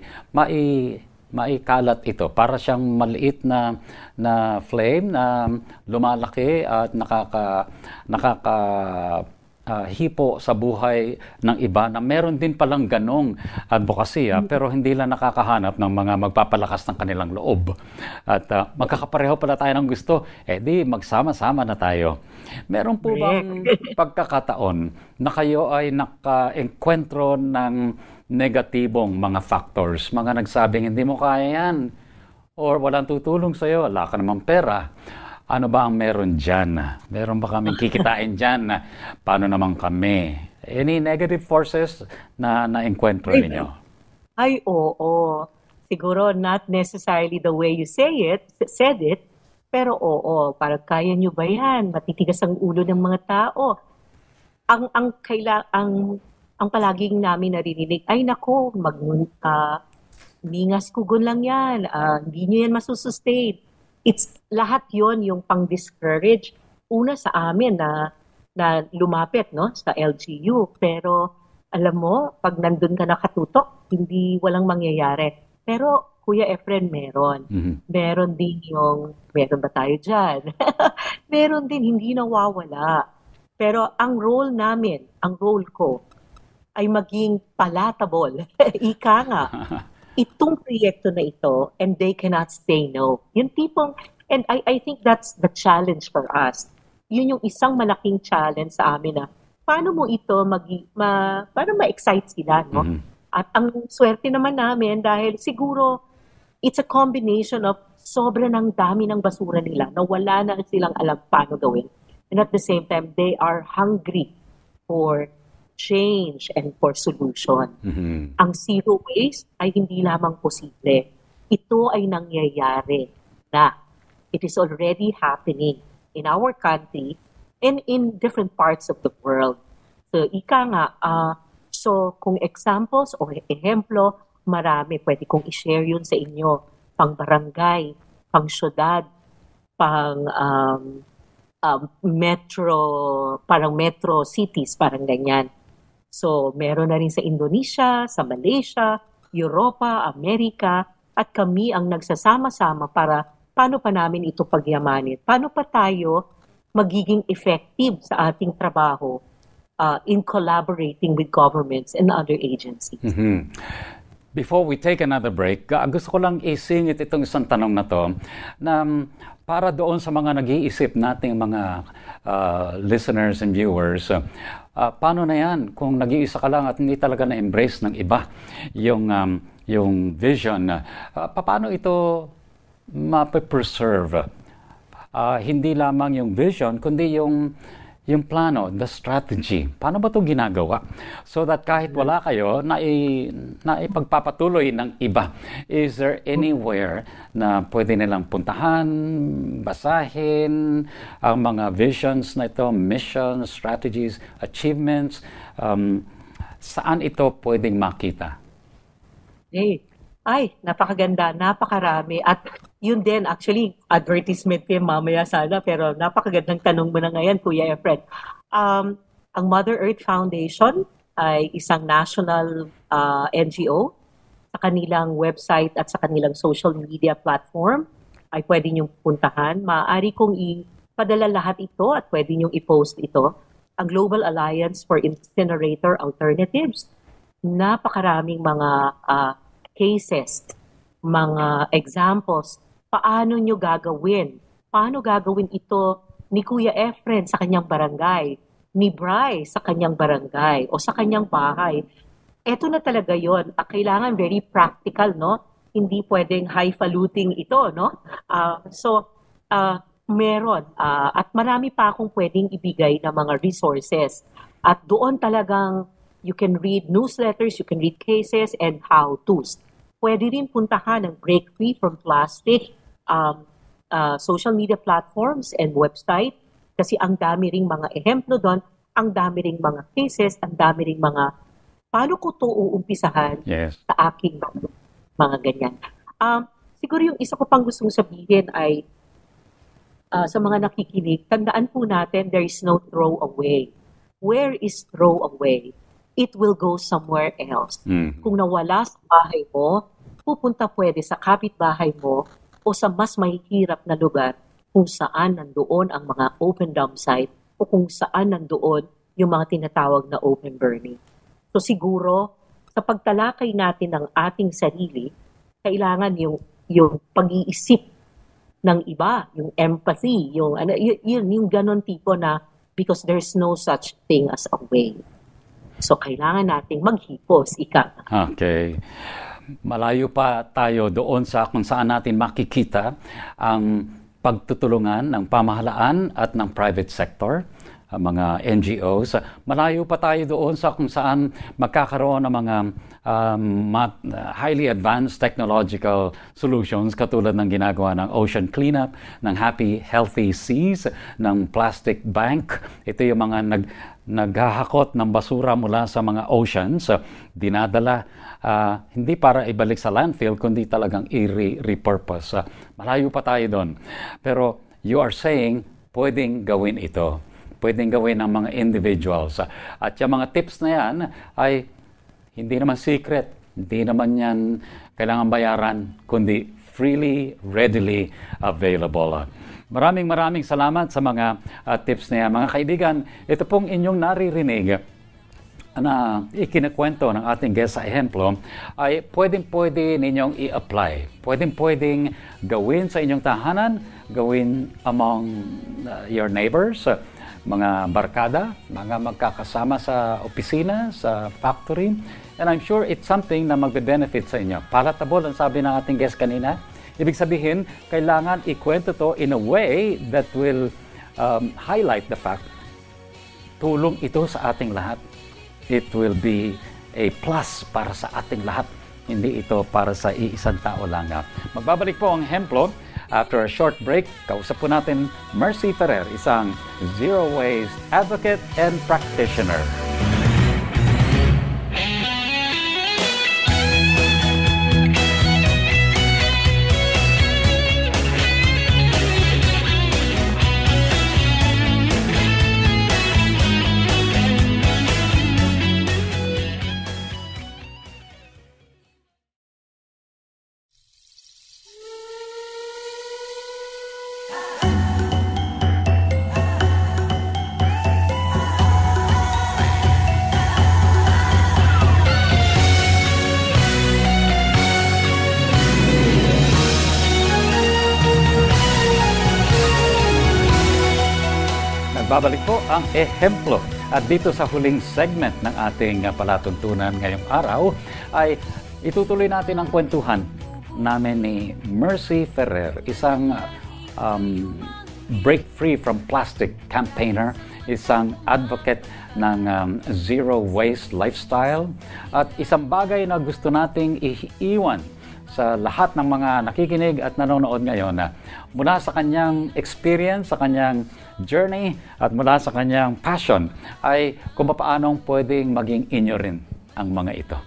maikalat ito para siyang maliit na flame na lumalaki at hipo sa buhay ng iba na meron din palang ganong advokasya pero hindi lang nakakahanap ng mga magpapalakas ng kanilang loob. At magkakapareho pala tayo ng gusto, di magsama-sama na tayo. Meron po bang pagkakataon na kayo ay naka-enkwentro ng negatibong mga factors, mga nagsabing hindi mo kaya yan or walang tutulong sa'yo, wala ka namang pera? Ano ba ang meron dyan? Meron ba kaming kikitain dyan? Paano naman kami? Any negative forces na na-enkwentro ninyo? Ay, oo. Siguro not necessarily the way you said it, pero oo, parang kaya nyo ba yan? Matitigas ang ulo ng mga tao. Ang palaging namin naririnig, ay nako, mingas kugon lang yan, hindi nyo yan masusustain. It's lahat yon yung pang-discourage. Una sa amin na lumapit sa LGU. Pero alam mo, pag nandun ka nakatutok, walang mangyayari. Pero Kuya Efren, meron. Meron din meron ba tayo dyan? Meron din, hindi nawawala. Pero ang role ko, ay maging palatable. Ika nga. Itong proyekto na ito, and they cannot say no. Yung tipong, and I think that's the challenge for us. Yun yung isang malaking challenge sa amin na, paano mo ito paano ma-excite sila, no? At ang swerte naman namin, dahil siguro, it's a combination of sobra ng dami ng basura nila na wala na silang alam paano gawin. And at the same time, they are hungry for change and for solution. Ang zero waste ay hindi lamang posible. Ito ay nangyayari na. It is already happening in our country and in different parts of the world. So, so kung examples o ehemplo, marami. Pwede kong i-share yun sa inyo. Pang barangay, pang syudad, pang metro cities, parang ganyan. So, meron na rin sa Indonesia, sa Malaysia, Europa, Amerika, at kami ang nagsasama-sama para paano pa namin ito pagyamanin. Paano pa tayo magiging effective sa ating trabaho in collaborating with governments and other agencies. Before we take another break, gusto ko lang isingit itong isang tanong na to na para doon sa mga nag-iisip nating mga listeners and viewers, paano na yan kung nag-iisa ka lang at hindi talaga na-embrace ng iba yung vision? Paano ito ma-preserve? Hindi lamang yung vision, kundi yung yung plano, the strategy. Paano ba ito ginagawa? So that kahit wala kayo, naipagpapatuloy ng iba. Is there anywhere na pwede nilang puntahan, basahin, ang mga visions na ito, missions, strategies, achievements, saan ito pwedeng makita? Ay, napakaganda, napakarami. At yun din, actually, advertisement ko yung mamaya sana, pero napakagandang tanong mo na ngayon, Kuya Efren. Ang Mother Earth Foundation ay isang national NGO. Sa kanilang website at sa kanilang social media platform ay pwede niyong puntahan. Maaari kong ipadala lahat ito at pwede niyong i-post ito. Ang Global Alliance for Incinerator Alternatives. Napakaraming mga cases, mga examples, paano nyo gagawin? Paano gagawin ito ni Kuya Efren sa kanyang barangay, ni Bri sa kanyang barangay, o sa kanyang bahay? Ito na talaga yon. Kailangan very practical, no? Hindi pwedeng highfalutin ito, no? Meron. At marami pa akong pwedeng ibigay na mga resources. At doon talagang you can read newsletters, you can read cases, and how-tos. Pwede rin puntahan ng Break Free from Plastic social media platforms and website kasi ang dami ring mga ehemplo doon, ang dami ring mga cases, ang dami ring mga paano ko ito uumpisahan sa aking mga ganyan. Siguro yung isa ko pang gustong sabihin ay sa mga nakikinig, tandaan po natin there is no throw away. Where is throw away? It will go somewhere else. Kung nawala sa bahay mo, pupunta pwede sa kapitbahay mo o sa mas mahihirap na lugar kung saan nandoon ang mga open dump site o kung saan nandoon yung mga tinatawag na open burning. So siguro, sa pagtalakay natin ng ating sarili, kailangan yung pag-iisip ng iba, yung empathy, yung ganon tipo na because there's no such thing as a way. So, kailangan nating maghipos, ika. Okay. Malayo pa tayo doon sa kung saan natin makikita ang pagtutulungan ng pamahalaan at ng private sector, mga NGOs. Malayo pa tayo doon sa kung saan magkakaroon ng mga highly advanced technological solutions katulad ng ginagawa ng ocean cleanup, ng Happy Healthy Seas, ng Plastic Bank. Ito yung mga naghahakot ng basura mula sa mga oceans, dinadala hindi para ibalik sa landfill, kundi talagang i-repurpose. Malayo pa tayo doon. Pero you are saying, pwedeng gawin ito. Pwedeng gawin ng mga individuals. At yung mga tips na yan ay hindi naman secret, hindi naman yan kailangan bayaran, kundi freely, readily available. Maraming salamat sa mga tips na yan. Mga kaibigan, ito pong inyong naririnig na ikinakwento ng ating guest sa ehemplo ay pwedeng-pwede ninyong i-apply. Pwedeng-pwedeng gawin sa inyong tahanan, gawin among your neighbors, mga barkada, mga magkakasama sa opisina, sa factory. And I'm sure it's something na magbe-benefit sa inyo. Palatable ang sabi ng ating guest kanina. Ibig sabihin, kailangan ikwento to in a way that will highlight the fact tulong ito sa ating lahat. It will be a plus para sa ating lahat. Hindi ito para sa iisang tao lang. Magbabalik po ang ehemplo. After a short break, kausap po natin Mercy Ferrer, isang zero waste advocate and practitioner. Babalik po ang ehemplo. At dito sa huling segment ng ating palatuntunan ngayong araw ay itutuloy natin ang kwentuhan namin ni Mercy Ferrer, isang Break Free from Plastic campaigner, isang advocate ng zero waste lifestyle, at isang bagay na gusto nating iiwan sa lahat ng mga nakikinig at nanonood ngayon na mula sa kanyang experience, sa kanyang journey, at mula sa kanyang passion ay kung paanong pwedeng maging inyo rin ang mga ito.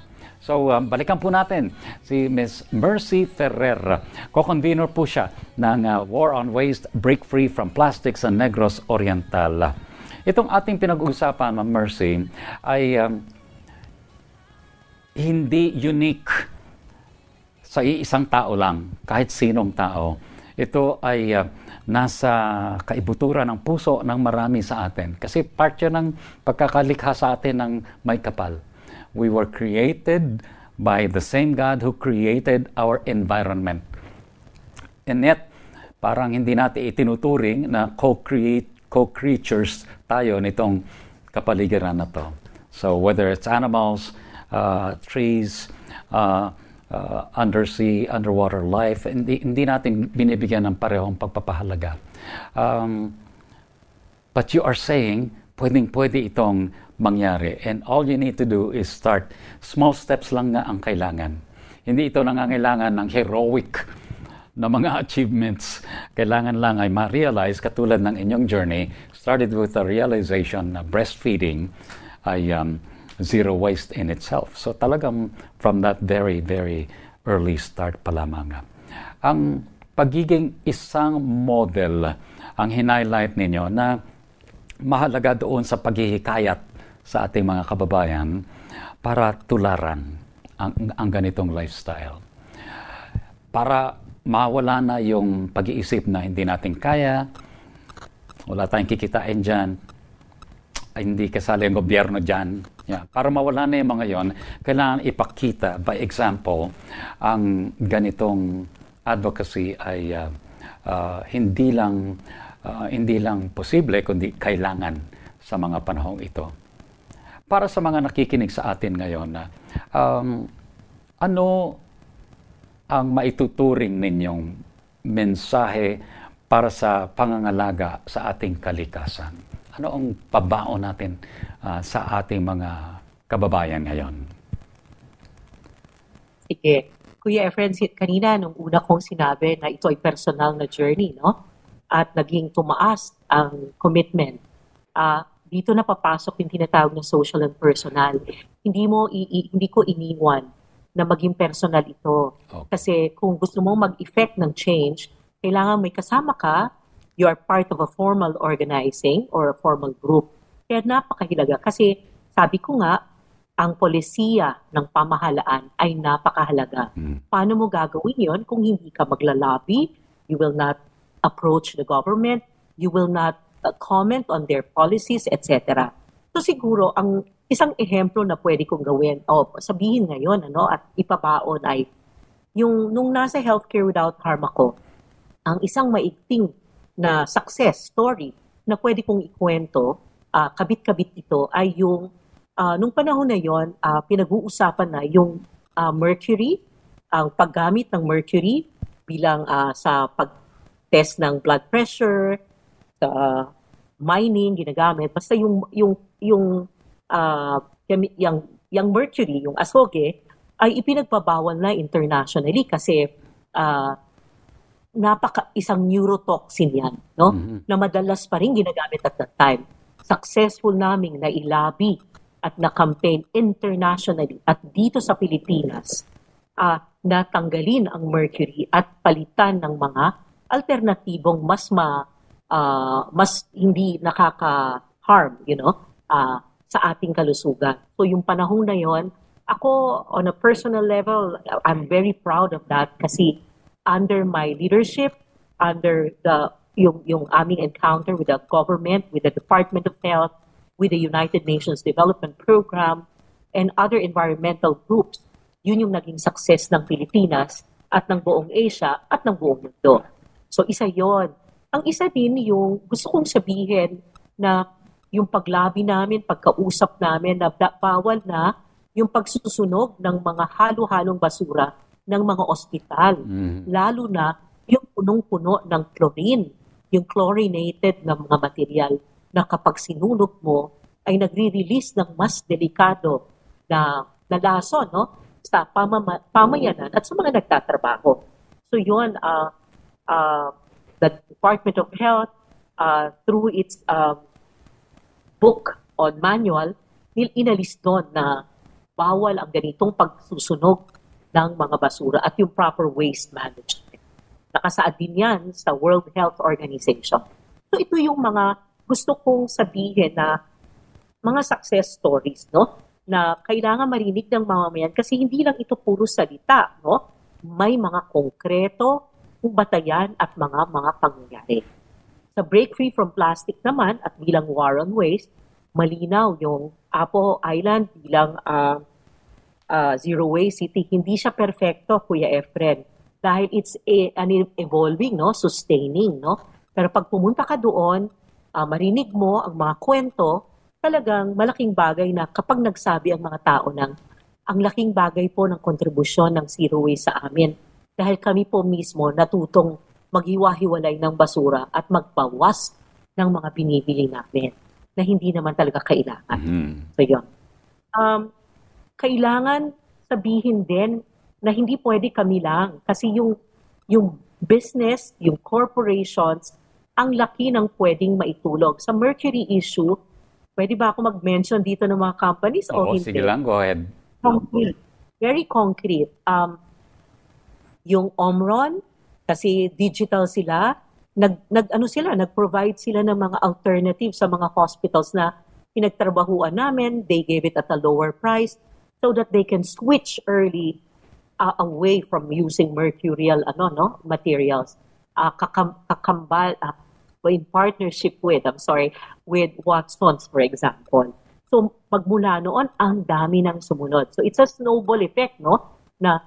So, balikan po natin si Ms. Mercy Ferrer. Co-convener po siya ng War on Waste, Break Free from Plastics sa Negros Oriental. Itong ating pinag-uusapan, Ma'am Mercy, ay hindi unique sa iisang tao lang, kahit sinong tao. Ito ay nasa kaibuturan ng puso ng marami sa atin. Kasi part yun ng pagkakalikha sa atin ng may kapal. We were created by the same God who created our environment. And yet, parang hindi natin itinuturing na co-creatures tayo nitong kapaligiran na to. So whether it's animals, trees, undersea, underwater life, hindi natin binibigyan ng parehong pagpapahalaga. But you are saying, pwedeng-pwede itong mangyari. And all you need to do is start. Small steps lang nga ang kailangan. Hindi ito nangangailangan ng heroic na mga achievements. Kailangan lang ay ma-realize, katulad ng inyong journey, started with the realization na breastfeeding ay zero waste in itself. So talagang from that very, very early start pa lamang. Ang pagiging isang model ang hinighlight ninyo na mahalaga doon sa paghihikayat sa ating mga kababayan para tularan ang ganitong lifestyle. Para mawala na yung pag-iisip na hindi natin kaya, wala tayong kikitain dyan, hindi kasali ang gobyerno dyan. Yeah. Para mawala na yung mga yon, kailangan ipakita by example ang ganitong advocacy ay hindi lang posible kundi kailangan sa mga panahong ito. Para sa mga nakikinig sa atin ngayon, ano ang maituturing ninyong mensahe para sa pangangalaga sa ating kalikasan? Ano ang pabaon natin sa ating mga kababayan ngayon? Sige. Kuya Efren, kanina nung una kong sinabi na ito ay personal na journey, no? At naging tumaas ang commitment. Dito na papasok yung tinatawag na social and personal. Hindi ko iniwan na maging personal ito. Okay. Kasi kung gusto mong mag-effect ng change, kailangan may kasama ka. You are part of a formal organizing or a formal group. Kaya napakahalaga. Kasi sabi ko nga, ang polisiya ng pamahalaan ay napakahalaga. Paano mo gagawin yon kung hindi ka maglalobby? You will not approach the government. You will not comment on their policies, etc. So siguro, ang isang ehemplo na pwede kong gawin, sabihin ngayon, at ipabaon ay, nung nasa Healthcare Without Harm ako, ang isang maigting na success story na pwede kong ikwento, kabit-kabit ito, ay yung, nung panahon na yon, pinag-uusapan na yung mercury, ang paggamit ng mercury bilang sa pag-test ng blood pressure, sa mining, ginagamit. Basta yung mercury, yung asoge, ay ipinagbabawal na internationally kasi isang neurotoxin yan, no? Mm-hmm. Na madalas pa rin ginagamit at that time. Successful naming na ilabi at na-campaign internationally at dito sa Pilipinas, natanggalin ang mercury at palitan ng mga alternatibong mas hindi nakaka-harm, sa ating kalusugan. So yung panahon na yon, ako on a personal level, I'm very proud of that kasi under my leadership, under yung aming encounter with the government, with the Department of Health, with the United Nations Development Program, and other environmental groups, yun yung naging success ng Pilipinas at ng buong Asia at ng buong mundo. So isa yon. Ang isa din yung gusto kong sabihin na yung paglabi namin, pagkausap namin na bawal na yung pagsusunog ng mga halo-halong basura ng mga ospital. Lalo na yung punong-puno ng chlorine, yung chlorinated na mga material na kapag sinunog mo, ay nagre-release ng mas delikado na lason, no? Sa pamayanan at sa mga nagtatrabaho. So yun, the Department of Health, through its book on manual, inalis doon na bawal ang ganitong pagsusunog ng mga basura at yung proper waste management. Nakasaad din yan sa World Health Organization. So ito yung mga gusto kong sabihin na mga success stories, no? Na kailangan marinig ng mamamayan kasi hindi lang ito puro salita, no? May mga konkreto, batayan at mga pangyayari. Sa Break Free from Plastic naman at bilang War on Waste, malinaw yung Apo Island bilang Zero Waste City. Hindi siya perfecto, Kuya Efren, dahil it's an evolving, no, sustaining, no. Pero pag pumunta ka doon, marinig mo ang mga kwento, talagang malaking bagay na kapag nagsabi ang mga tao ng ang laking bagay po ng kontribusyon ng Zero Waste sa amin. Dahil kami po mismo natutong maghiwa-hiwalay ng basura at magbawas ng mga binibili namin na hindi naman talaga kailangan. So yun. Kailangan sabihin din na hindi pwede kami lang kasi yung business, yung corporations, ang laki ng pwedeng maitulog. Sa Mercury issue, pwede ba ako mag-mention dito ng mga companies o hindi? Sige lang, go ahead. Concrete. Very concrete. Yung Omron, kasi digital sila, nag-provide sila ng mga alternatives sa mga hospitals na pinagtrabahuan namin. They gave it at a lower price so that they can switch early away from using mercurial materials. Kakambal in partnership with Watsons, for example. So magmula noon, ang dami nang sumunod. So it's a snowball effect, no? Na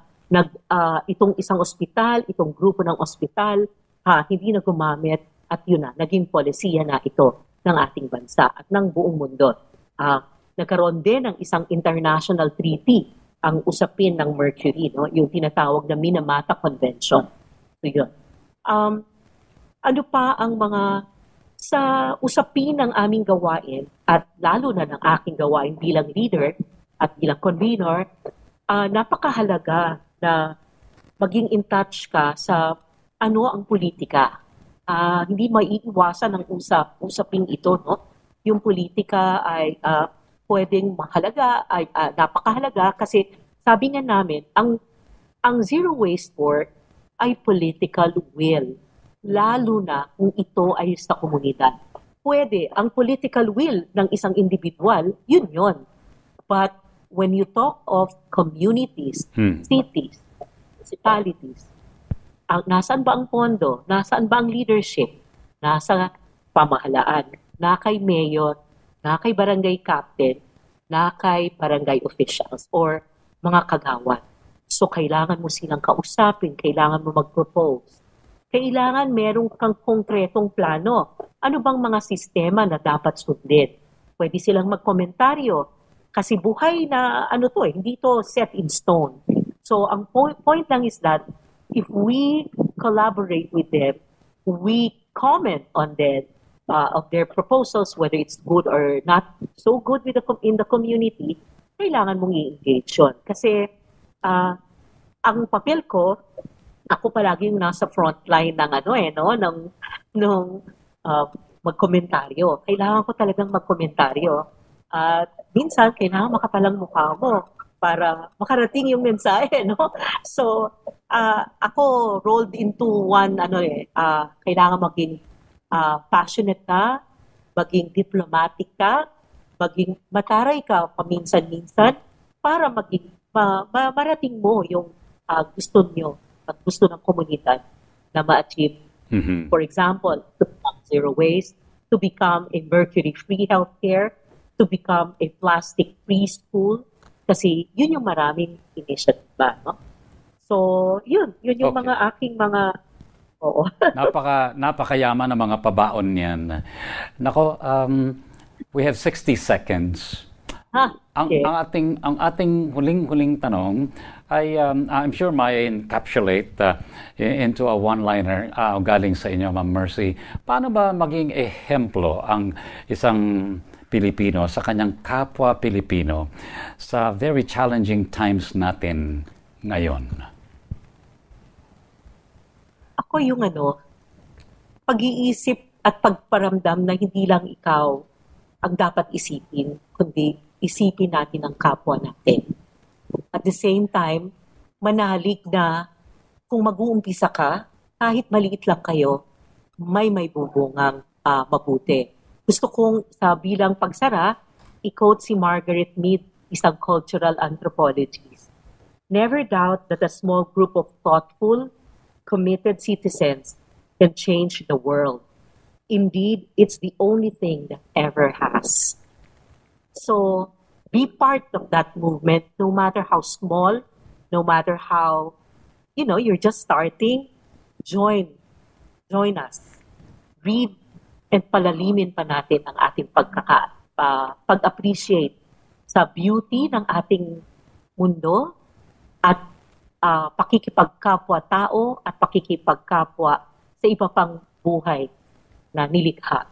itong isang ospital, itong grupo ng ospital, hindi na gumamit at yun na, naging polisiya na ito ng ating bansa at ng buong mundo. Nagkaroon din ng isang international treaty ang usapin ng Mercury, no? Yung tinatawag na Minamata Convention. So yun. Ano pa ang mga sa usapin ng aming gawain at lalo na ng aking gawain bilang leader at bilang convener, napakahalaga na maging in touch ka sa ano ang politika. Hindi maiiwasan ng usaping ito, no? Yung politika ay pwedeng mahalaga, ay napakahalaga kasi sabi nga namin, ang Zero Waste Board ay political will, lalo na kung ito ay sa komunidad. Pwede, ang political will ng isang individual, yun. But when you talk of communities, cities, municipalities, nasaan ba ang pondo? Nasaan ba ang leadership? Nasa pamahalaan, na kay mayor, na kay barangay captain, na kay barangay officials or mga kagawad. So kailangan mo silang kausapin, kailangan mo mag-propose. Kailangan meron kang konkretong plano. Ano bang mga sistema na dapat sundin? Pwede silang magkomentaryo kasi buhay na hindi to set in stone. So ang point lang is that if we collaborate with them, we comment on them, of their proposals, whether it's good or not so good in the community, kailangan mong i-engage yun. Kasi ang papel ko, ako palagi yung nasa front line ng magkomentaryo. Kailangan ko talagang magkomentaryo. At minsan, kailangan makapalang mukha mo para makarating yung mensahe, no? So, ako rolled into one, kailangan maging passionate ka, maging diplomatic ka, maging mataray ka paminsan-minsan para maging marating mo yung gusto nyo at gusto ng komunidad na ma-achieve. For example, to become zero waste, to become a mercury-free healthcare, to become a plastic-free school, kasi yun yung maraming initiative ba, no? So, yun yung Okay. mga aking mga oo. Napakayaman ng mga pabaon niyan. Nako, we have 60 seconds. Okay. Ang ating huling tanong ay I'm sure may encapsulate into a one-liner galing sa inyo, Ma'am Mercy. Paano ba maging ehemplo ang isang Pilipino sa kanyang kapwa Pilipino sa very challenging times natin ngayon? Ako yung pag-iisip at pagparamdam na hindi lang ikaw ang dapat isipin, kundi isipin natin ang kapwa natin. At the same time, manalig na kung mag-uumpisa ka, kahit maliit lang kayo, may bubungang mabuti. Gusto kong sa bilang pagsara, i-quote si Margaret Mead, isang cultural anthropologist. Never doubt that a small group of thoughtful, committed citizens can change the world. Indeed, it's the only thing that ever has. So, be part of that movement, no matter how small, no matter how, you're just starting. Join us. Read and palalimin pa natin ang ating pag-appreciate sa beauty ng ating mundo at pakikipagkapwa-tao at pakikipagkapwa sa iba pang buhay na nilikha.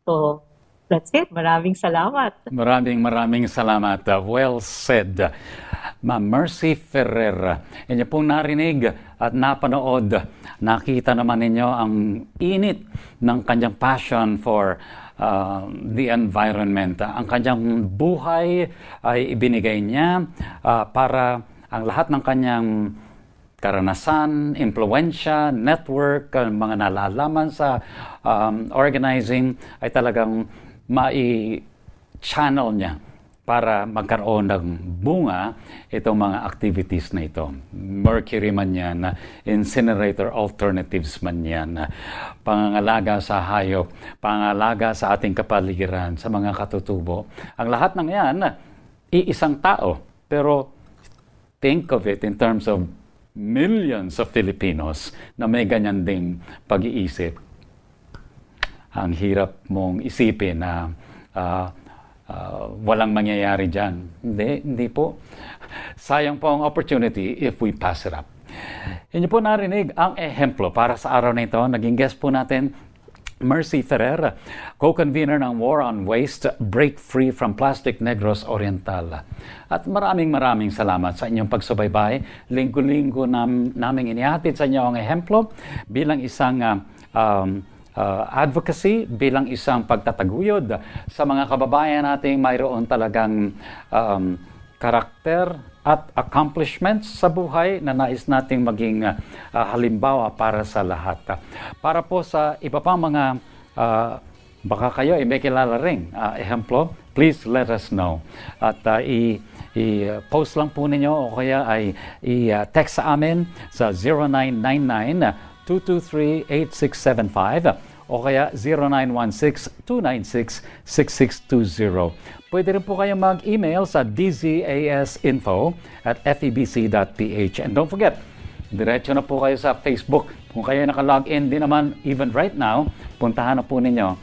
So, that's it. Maraming salamat. Maraming salamat. Well said. Ma'am Mercy Ferrer, inyo pong narinig at napanood, nakita naman ninyo ang init ng kanyang passion for the environment. Ang kanyang buhay ay ibinigay niya para ang lahat ng kanyang karanasan, impluensya, network, mga nalalaman sa organizing ay talagang mai-channel niya para magkaroon ng bunga itong mga activities na ito. Mercury man yan, incinerator alternatives man yan, pangangalaga sa hayop, pangangalaga sa ating kapaligiran, sa mga katutubo. Ang lahat ng yan, iisang tao. Pero think of it in terms of millions of Filipinos na may ganyan ding pag-iisip. Ang hirap mong isipin na walang mangyayari dyan. Hindi po. Sayang po ang opportunity if we pass it up. Inyo po narinig ang ehemplo para sa araw na ito. Naging guest po natin, Mercy Ferrer, co-convener ng War on Waste, Break Free from Plastic Negros Oriental. At maraming salamat sa inyong pagsubaybay. Linggo-linggo namin inihatid sa inyo ang ehemplo bilang isang advocacy, bilang isang pagtataguyod sa mga kababayan nating mayroon talagang karakter at accomplishments sa buhay na nais nating maging halimbawa para sa lahat. Para po sa iba pang mga baka kayo ay may kilala ring ehemplo, please let us know. At i-post lang po ninyo o kaya ay i-text sa amin sa 0999-223-8675 o kaya 0916-296-6620. Pwede rin po kayong mag-email sa dzasinfo@febc.ph. And don't forget, diretso na po kayo sa Facebook. Kung kayo naka-login din naman, even right now, puntahan na po ninyo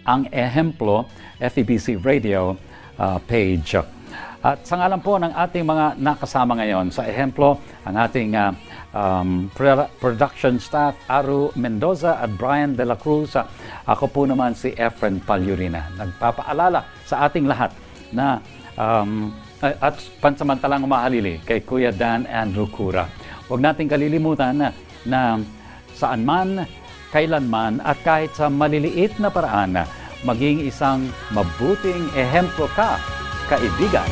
ang Ehemplo FEBC Radio page. At sa ngalan po ng ating mga nakasama ngayon sa Ehemplo, ang ating production staff, Aru Mendoza at Brian De La Cruz. Ako po naman si Efren Palyurina. Nagpapaalala sa ating lahat na at pansamantalang umahalili kay Kuya Dan Andrew Cura. Huwag nating kalilimutan na saan man, kailanman at kahit sa maliliit na paraan, maging isang mabuting ehemplo ka, kaibigan.